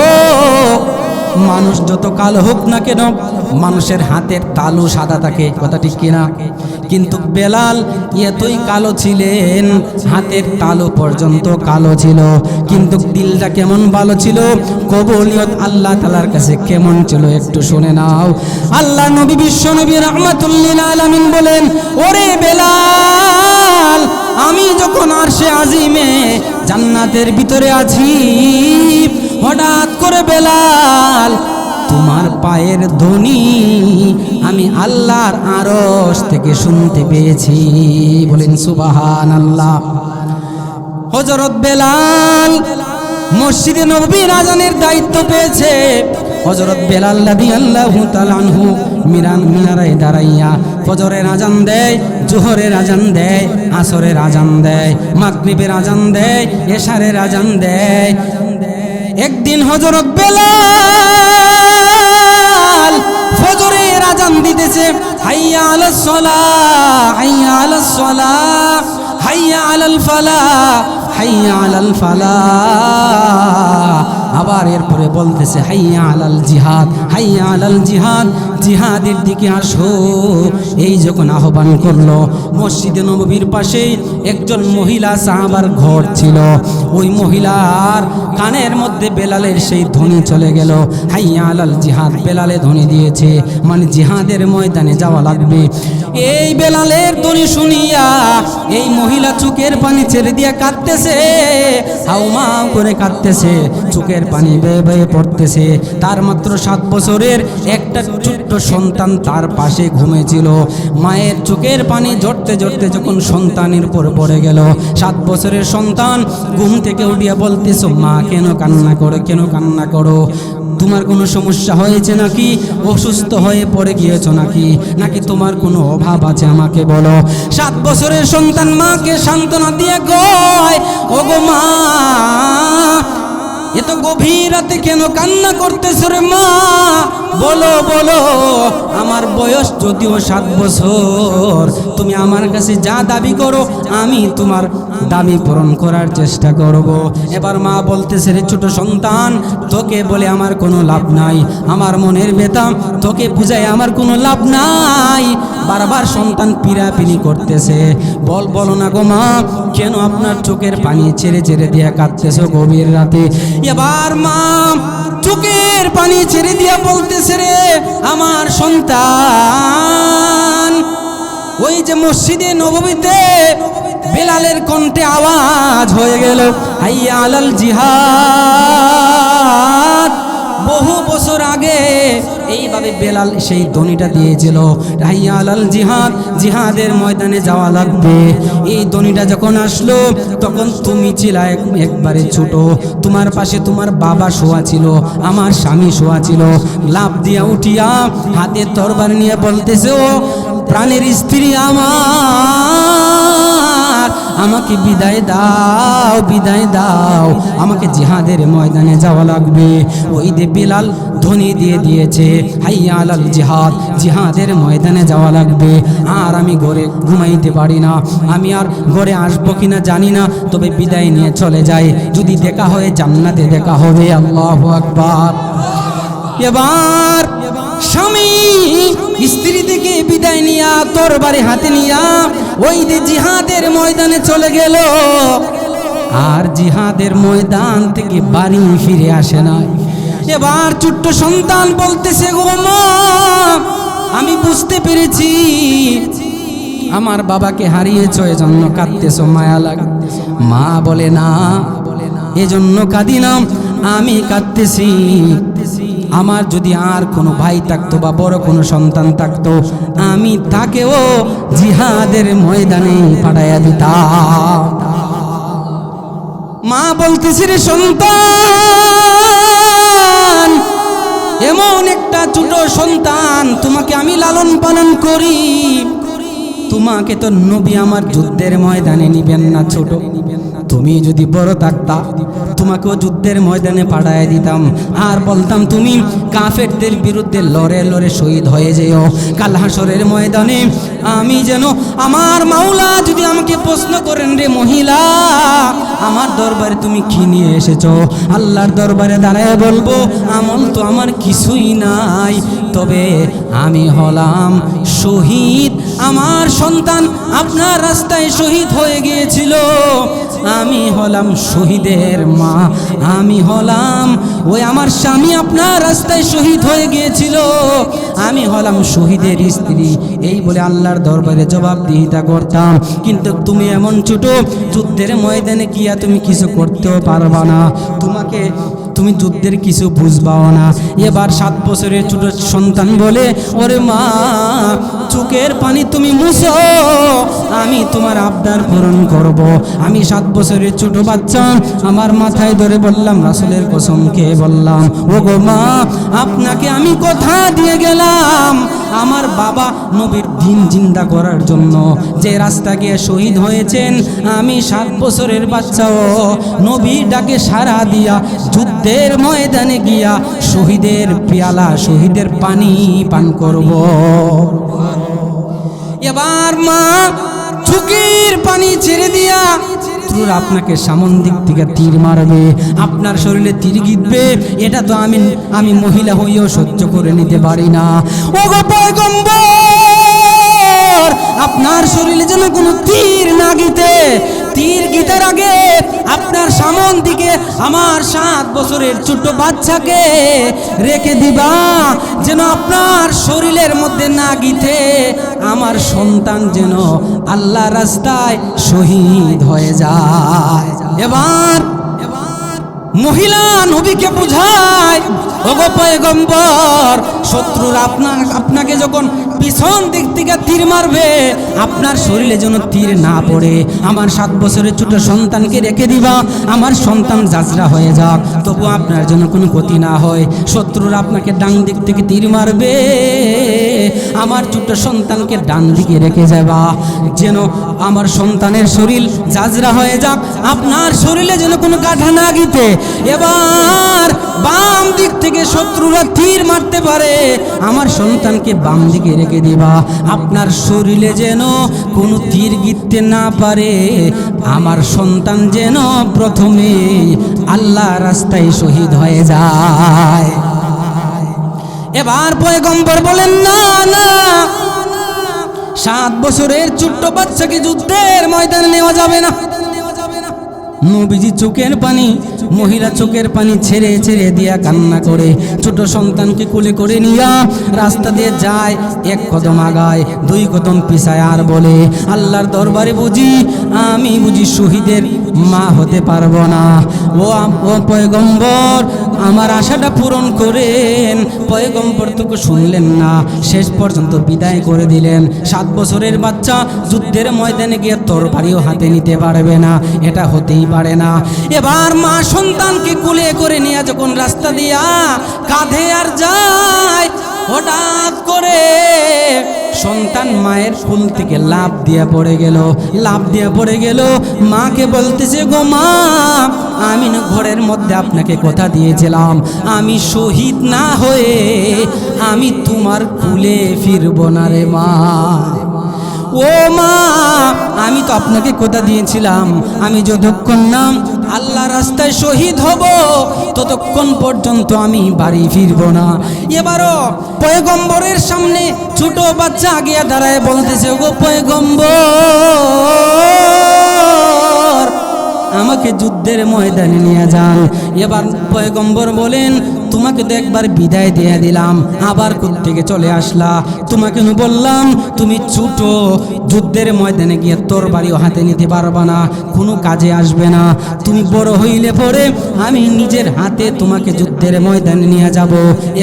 মানুষ যত কালো হোক না কেন, মানুষের হাতের তালু সাদা থাকে, কথা ঠিক কিনা? কিন্তু বেলাল এতই কালো ছিলেন, হাতের তালু পর্যন্ত কালো ছিল, কিন্তু দিলটা কেমন ভালো ছিল, কবুলিয়ত আল্লাহ তাআলার কাছে কেমন ছিল একটু শুনে নাও। আল্লাহ নবী বিশ্ব নবী রাহমাতুল লিল আলামিন বলেন, ওরে বেলাল, আমি যখন আরশে আজিমে জান্নাতের ভিতরে আছি, হঠাৎ করে বেলাল তোমার পায়ের ধ্বনি আমি আল্লাহর আরশ থেকে শুনতে পেয়েছি। বলেন সুবহানাল্লাহ। হযরত বেলাল মসজিদে নববীর আজানের দায়িত্ব পেয়েছে। হযরত বেলাল রাদিয়াল্লাহু তাআলা আনহু মিনারায় দাঁড়াইয়া ফজরের আজান দেয়, জোহরের আজান দেয়, আসরের আজান দেয়, মাগরিবের আজান দেয়, এশারের আজান দেয়। একদিন হযরত বেলাল ফজরের আজান দিতেছে, হাইয়া আলাস সালাহ, হাইয়া আলাস সালাহ, হাইয়া আলাল ফালাহ, হাইয়া আলাল ফালাহ। আবার এরপরে বলতেছে হাইয়া আলাল জিহাদ, হাইয়া আলাল জিহাদ, জিহাদের দিকে আসো। এই যখন আহ্বান করলো, মসজিদে নববীর পাশে একজন মহিলা সাহাবার ঘর ছিল, ওই মহিলার কানের মধ্যে বেলালের সেই ধ্বনি চলে গেল, হাইয়া আলাল জিহাদ। বেলালে ধ্বনি দিয়েছে, মানে জিহাদের ময়দানে যাওয়া লাগবে। এই বেলালের ধ্বনি শুনিয়া এই মহিলা চোখের পানি ছেড়ে দিয়ে কাঁদতেছে, হাউমাউ করে কাঁদতেছে, চোখের পানি বেয়ে বেয়ে পড়তেছে। তার মাত্র 7 বছরের একটা ছোট্ট সন্তান তার পাশে ঘুমিয়েছিল। মায়ের চোখের পানি ঝরতে ঝরতে যখন সন্তানের উপর পড়ে গেল, 7 বছরের সন্তান ঘুম থেকে উঠিয়া বলতেছে, মা কেন কান্না করো, কেন কান্না করো? তোমার কোনো সমস্যা হয়েছে নাকি? অসুস্থ হয়ে পড়ে গিয়েছো নাকি? নাকি তোমার কোনো অভাব আছে আমাকে বলো। 7 বছরের সন্তান মাকে সান্ত্বনা দিয়ে কয়, ওগো মা, এত গভীর রাতে কেন কান্না করতেছো রে মা? বলো বলো, আমার বয়স যদিও 7 বছর, তুমি আমার কাছে যা দাবি করো আমি তোমার দাবি পূরণ করার চেষ্টা করব। এবার মা বলতেছে, রে ছোট সন্তান, তোকে বলে আমার কোনো লাভ নাই, আমার মনের ব্যথা তোকে বুঝায় আমার কোনো লাভ নাই। বারবার সন্তান পিড়াপিড়ি করতেছে, বলো না গো মা, কেন আপনার চোখের পানি ছেড়ে ছেড়ে দিয়ে কাঁদতেছো গভীর রাতে? এবার মা চোখের পানি ছেড়ে দিয়া বলতেছে, রে আমার সন্তান, ওই যে মসজিদে নববীতে বেলালের কণ্ঠে আওয়াজ হয়ে গেল, হাইয়া আলাল জিহাদ। বহু বছর আগে এইভাবে বেলাল সেই ধ্বনিটা দিয়েছিল, হাইয়া আলাল জিহাদ, জিহাদের ময়দানে যাওয়া লাগবে। এই ধ্বনিটা যখন আসলো তখন তুমি ছিলা একবারে ছোট, তোমার পাশে তোমার বাবা শোয়া ছিল, আমার স্বামী শোয়া ছিল। লাফ দিয়া উঠিয়া হাতে তরবারি নিয়ে বলতেছে, ও প্রাণের স্ত্রী আমার, আমাকে বিদায় দাও, বিদায় দাও, আমাকে জিহাদের ময়দানে যাওয়া লাগবে। ওই যে বেলাল ধ্বনি দিয়ে দিয়েছে, হাইয়া আলাল জিহাদ, জিহাদের ময়দানে যাওয়া লাগবে। আর আমি ঘরে ঘুমাইতে পারি না, আমি আর ঘরে আসবো কিনা জানি না, তবে বিদায় নিয়ে চলে যাই, যদি দেখা হয় জান্নাতে দেখা হবে। আল্লাহু আকবার। এবার স্বামী স্ত্রী থেকে বিদায় নিয়া তরবারি হাতে নিয়া ওই যে জিহাদের ময়দানে চলে গেল। আর জিহাদের ময়দান থেকে বাড়ি ফিরে আসে না। এবার ছোট্ট সন্তান বলতেছে, গো মা, আমি বুঝতে পেরেছি আমার বাবাকে হারিয়েছো, এজন্য কাঁদতেছো, মায়া লাগে। মা বলে, না, এজন্য কাঁদি না, আমি কাঁদতেছি আমার যদি আর কোনো ভাই থাকতো বা বড় কোনো সন্তান থাকতো, আমি তাকেও জিহাদের ময়দানে পাঠাইয়া দিতাম। মা বলতেছে, রে সন্তান, এমন একটা ছোট সন্তান, তোমাকে আমি লালন পালন করি, তোমাকে তো নবী আমার যুদ্ধের ময়দানে নিবেন না ছোট। তুমি যদি বড় থাকতা তোমাকেও যুদ্ধের ময়দানে পাঠায় দিতাম, আর বলতাম তুমি কাফেরদের বিরুদ্ধে লড়ে লড়ে শহীদ হয়ে যেও। কাল হাসরের ময়দানে আমি যেন, আমার মাওলা যদি আমাকে প্রশ্ন করেন, রে মহিলা, আমার দরবারে তুমি কি নিয়ে এসেছো? আল্লাহর দরবারে দাঁড়ায় বলবো, আমল তো আমার কিছুই নাই, তবে আমি হলাম শহীদ, আমার সন্তান আপনার রাস্তায় শহীদ হয়ে গিয়েছিল, আমি হলাম শহীদের মা, আমি হলাম ওই আমার স্বামী আপনার রাস্তায় শহীদ হয়ে গিয়েছিল, আমি হলাম শহীদের স্ত্রী। এই বলে আল্লাহর দরবারে জবাবদিহিতা করতাম। কিন্তু তুমি এমন ছোট, যুদ্ধের ময়দানে গিয়া তুমি কিছু করতেও পারবা না, তুমি যুদ্ধের কিছু বুঝবাও না। এবার 7 বছরের ছোট সন্তান বলে, ওরে মা, চোখের পানি তুমি মুছো, আমি তোমার আবদার পূরণ করব। আমি 7 বছরের ছোট বাচ্চা, আমার মাথায় ধরে বললাম, রাসূলের কসম খেয়ে বললাম, ও গো মা, আপনাকে আমি কথা দিয়ে গেলাম, আমার বাবা নবীর দিন জিন্দা করার জন্য যে রাস্তা গিয়ে শহীদ হয়েছেন, আমি 7 বছরের বাচ্চাও নবীর ডাকে সাড়া দিয়া যুদ্ধের ময়দানে গিয়া শহীদের পেয়ালা, শহীদের পানি পান করব। এবার মা চোখের পানি ছেড়ে দিয়া, আপনাকে সামন দিক থেকে তীর মারবে, আপনার শরীরে তীর গিতবে, এটা তো আমি মহিলা হইয়াও সহ্য করে নিতে পারি না। ও গো পয়গম্বর, আপনার শরীরে যেন কোনো তীর না গিতে, তীর গিতার আগে আপনার সামন দিকে আমার 7 বছরের ছোট বাচ্চাকে রেখে দিবা, যেন আপনার শরীরের মধ্যে না গিতে, আমার সন্তান যেন আল্লাহ রাস্তায় শহীদ হয়ে যায়। এবার মহিলা নবীকে বুঝায়, ওগো পয়গম্বর, শত্রুরা আপনাকে যখন পিছন দিক থেকে তীর মারবে, আপনার শরীরে যেন তীর না পড়ে। আমার 7 বছরের ছোট সন্তানকে রেখে দিবা, আমার সন্তান জাজরা হয়ে যাক, তবু আপনার জন্য কোনো ক্ষতি না হয়। শত্রুরা আপনাকে ডান দিক থেকে তীর মারবে, আমার ছোট সন্তানকে ডান দিকে রেখে যাবা, যেন আমার সন্তানের শরীর জাজরা হয়ে যাক, আপনার শরীরে যেন কোনো কাঁটা না গিতে। এবার বাম দিক থেকে শত্রুরা তীর মারতে পারে, আমার সন্তানকে বাম দিকে রেখে দিবা, আপনার শরীরে যেন কোনো তীর গিতে না পারে, আমার সন্তান যেন প্রথমে আল্লাহ রাস্তায় শহীদ হয়ে যায়। এবার পয়গম্বর বলেন, না না, 7 বছরের ছোট্ট বাচ্চাকে যুদ্ধের ময়দানে নেওয়া যাবে না। নবীজি চোখের পানি, মহিলা চোখের পানি ছেড়ে ছেড়ে দিয়া কান্না করে ছোট সন্তানকে কোলে করে নিয়া রাস্তা দিয়ে যায়। 1 কদম আগায়, 2 কদম পিছায়, আর বলে, আল্লাহর দরবারে আমি বুঝি শহীদের মা হতে পারবো না। ও পয়গম্বর, আমার আশাটা পূরণ করেন। পয়গম্বর তো শুনলেন না, শেষ পর্যন্ত বিদায় করে দিলেন। 7 বছরের বাচ্চা যুদ্ধের ময়দানে গিয়ে তরবারিও হাতে নিতে পারবে না, এটা হতেই পারে না। এবার মা সন্তানকে কোলে করে নিয়ে যখন রাস্তা দিয়া কাঁধে আর যায়, হঠাৎ করে সন্তান মায়ের কোল থেকে লাফ দিয়ে পড়ে গেল। মাকে বলতেছে, গো মা, আমি না ঘরের মধ্যে আপনাকে কথা দিয়েছিলাম, আমি শহীদ না হয়ে আমি তোমার কুলে ফিরব না রে মা। ও মা, আমি তো আপনাকে কথা দিয়েছিলাম, আমি যতক্ষণ না আল্লাহ রাস্তায় শহীদ হব ততক্ষণ পর্যন্ত আমি বাড়ি ফিরব না। এবারও পয়গম্বরের সামনে ছোট বাচ্চা আগিয়ে দাঁড়ায় বলতেছে, গো পয়গম্বর, আমাকে যুদ্ধের ময়দানে নিয়ে যান। এবার পয়গম্বর বলেন, তোমাকে তো একবার বিদায় দিয়ে দিলাম, আবার কোত্থেকে চলে আসলা? তোমাকে বললাম তুমি ছোট, যুদ্ধের ময়দানে গিয়ে তরবারিও হাতে নিতে পারবা না, কোনো কাজে আসবে না। তুমি বড় হইলে পরে আমি নিজের হাতে তোমাকে যুদ্ধের ময়দানে নিয়ে যাব।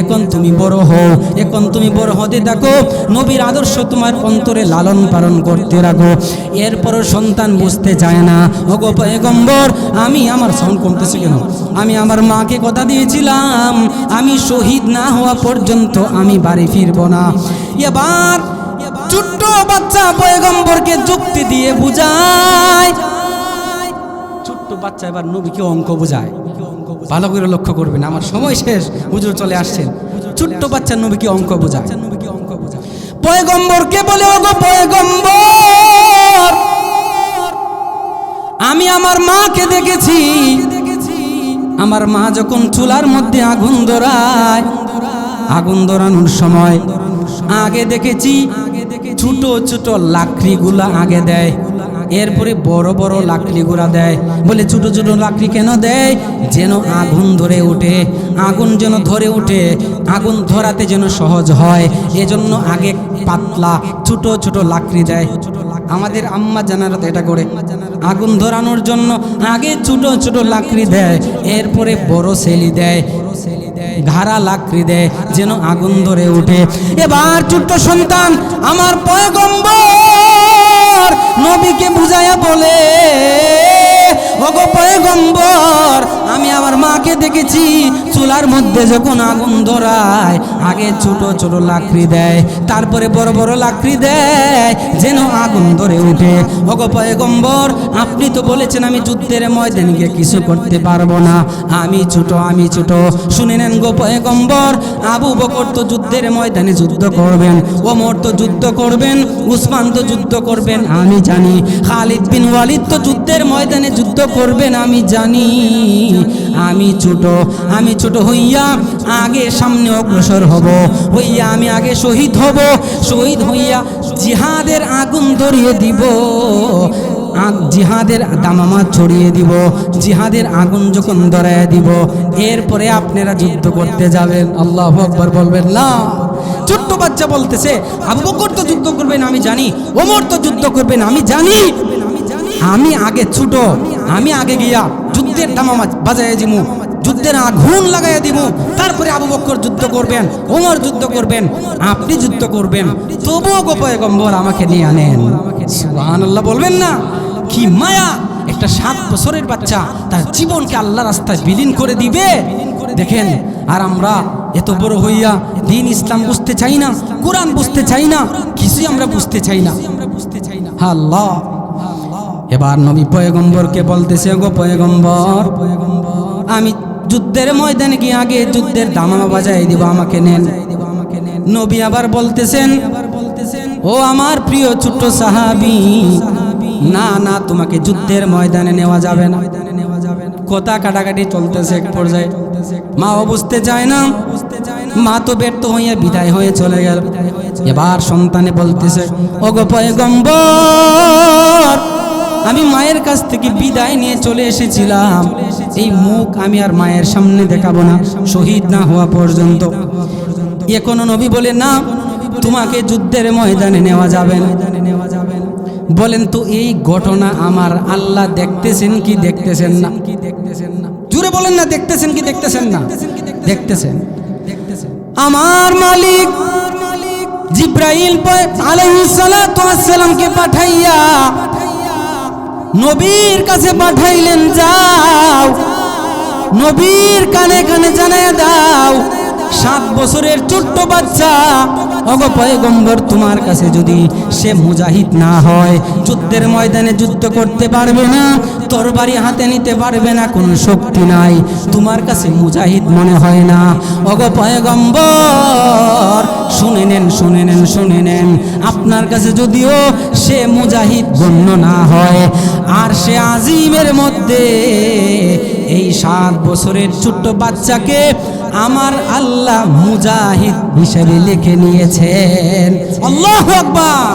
এখন তুমি বড় হও, এখন তুমি বড় হতে থাকো, নবীর আদর্শ তোমার অন্তরে লালন পালন করতে রাখো। এরপরও সন্তান বুঝতে চায় না। ওগো পয়গম্বর, আমি আমার সাউন্ড কমতেছে কেন? আমি আমার মাকে কথা দিয়েছিলাম, আমি শহীদ না হওয়া পর্যন্ত আমি বাড়ি ফিরব না। এবার ছোট্ট বাচ্চা পয়গম্বরকে যুক্তি দিয়ে বুঝায়। ছোট্ট বাচ্চা এবার নবীকে অঙ্ক বুঝায়। ভালো করে লক্ষ্য করবেন, আমার সময় শেষ, হুজুর চলে আসছেন। ছোট্ট বাচ্চা নবীকে অঙ্ক বুঝায়। পয়গম্বরকে বলে, ওগো পয়গম্বর, আমি আমার মাকে দেখেছি, আমার মা যখন চুলার মধ্যে আগুন ধরায়, আগুন ধরানোর সময় আগে দেখেছি ছোট ছোট লাকড়িগুলা আগে দেয়, এরপরে বড় বড় লাকড়িগুলা দেয়। বলে ছোট ছোট লাকড়ি কেন দেয়? যেন আগুন ধরে ওঠে, আগুন যেন ধরে ওঠে, আগুন ধরাতে যেন সহজ হয়, এজন্য আগে পাতলা ছোট ছোট লাকড়ি দেয়। আমাদের আম্মা জানারা তো এটা করে, আগুন ধরানোর জন্য আগে ছোট ছোট লাকড়ি দেয়, এরপরে বড় সেলি দেয়, ঘাড়া লাকড়ি দেয়, যেন আগুন ধরে ওঠে। এবার ছোট্ট সন্তান আমার পয়গম্বর নবীকে বুঝাইয়া বলে, ওগো পয়গম্বর, আমি আমার মাকে দেখেছি চুলার মধ্যে যখন আগুন ধরায় আগে ছোট ছোট লাকড়ি দেয়, তারপরে বড় বড় লাকড়ি দেয়, যেন আগুন ধরে ওঠে। ওগো পয়গম্বর, আপনি তো বলেছেন আমি যুদ্ধের ময়দানে গিয়ে কিছু করতে পারবো না, আমি ছোট, আমি ছোট। শুনে নেন গো পয়গম্বর, আবু বকর তো যুদ্ধের ময়দানে যুদ্ধ করবেন, ওমর তো যুদ্ধ করবেন, উসমান তো যুদ্ধ করবেন, আমি জানি। খালিদ বিন ওয়ালিদ তো যুদ্ধের ময়দানে যুদ্ধ করবেন, আমি জানি। আমি ছোট, আমি ছোট হইয়া আগে সামনে অগ্রসর হব, হইয়া আমি আগে শহীদ হব, শহীদ হইয়া জিহাদের আগুন ধরিয়ে দিব, জিহাদের দামামা ছড়িয়ে দিব, জিহাদের আগুন যখন ধরাইয়া দিব, এরপরে আপনারা যুদ্ধ করতে যাবেন। আল্লাহু আকবার বলবেন না? ছোট্ট বাচ্চা বলতেছে, আবু বকর তো যুদ্ধ করবেন আমি জানি, ওমর তো যুদ্ধ করবেন আমি জানি, আমি আগে ছোট, আমি আগে গিয়া যুদ্ধের দামামা বাজায় দিমু, যুদ্ধের আগুন লাগাইয়া দিব, তারপরে আবু বকর যুদ্ধ করবেন, ওমর যুদ্ধ করবেন, আপনি যুদ্ধ করবেন, তবুও গো পয়গম্বর আমাকে নিয়ে আনেন। সুবহানাল্লাহ বলবেন না? কি মায়া! একটা 7 বছরের বাচ্চা তার জীবনকে আল্লাহ রাস্তায় বিলীন করে দিবে। দেখেন, আর আমরা এত বড় হইয়া দ্বীন ইসলাম বুঝতে চাই না, কোরআন বুঝতে চাই না, কিছুই আমরা বুঝতে চাই না। আল্লাহ এবার নবী পয়গম্বরকে বলতেছে, গো পয়গম্বর, আমি যুদ্ধের ময়দানে গিয়ে আগে যুদ্ধের দামামা বাজাই দিব, আমাকে নেন। নবী আবার বলতেছেন, ও আমার প্রিয় ছোট্ট সাহাবী, না না, তোমাকে যুদ্ধের ময়দানে নেওয়া যাবে না। কথা কাটাকাটি চলতেছে, এক পর্যায়ে মাও বুঝতে চায় না, মা তো ব্যর্থ হইয়া বিদায় হয়ে চলে গেল। এবার সন্তানে বলতেছে, ওগো পয়গম্বর, আমি মায়ের কাছ থেকে বিদায় নিয়ে চলে এসেছিলাম, এই মুখ আমি আর মায়ের সামনে দেখাবো না শহীদ না হওয়া পর্যন্ত। এখনো নবী বলে, না, তোমাকে যুদ্ধের ময়দানে নেওয়া যাবে না। বলেন তো, এই ঘটনা আমার আল্লাহ দেখতেছেন কি দেখতেছেন না? জুড়ে বলেন না, দেখতেছেন কি দেখতেছেন না? দেখতেছেন। আমার মালিক জিব্রাইল আলাইহিস সালাতু ওয়াস সালামকে পাঠাইয়া নবীর কাছে পাঠাইলেন, যাও নবীর কানে কানে জানায়া দাও, 7 বছরের ছোট্ট বাচ্চা, ওগো পয়গম্বর, তোমার কাছে যদি সে মুজাহিদ না হয়, যুদ্ধের ময়দানে যুদ্ধ করতে পারবে না, তরবারি হাতে নিতে পারবে না, কোনো শক্তি নাই, তোমার কাছে মুজাহিদ মনে হয় না। ওগো পয়গম্বর, শুনে নেন, শুনে নেন, শুনে নেন, আপনার কাছে যদিও সে মুজাহিদ গণ্য না হয়, আর সে আজিমের মধ্যে এই 7 বছরের ছোট্ট বাচ্চাকে আমার আল্লাহ মুজাহিদ হিসেবে লিখে নিয়েছেন। আল্লাহু আকবার।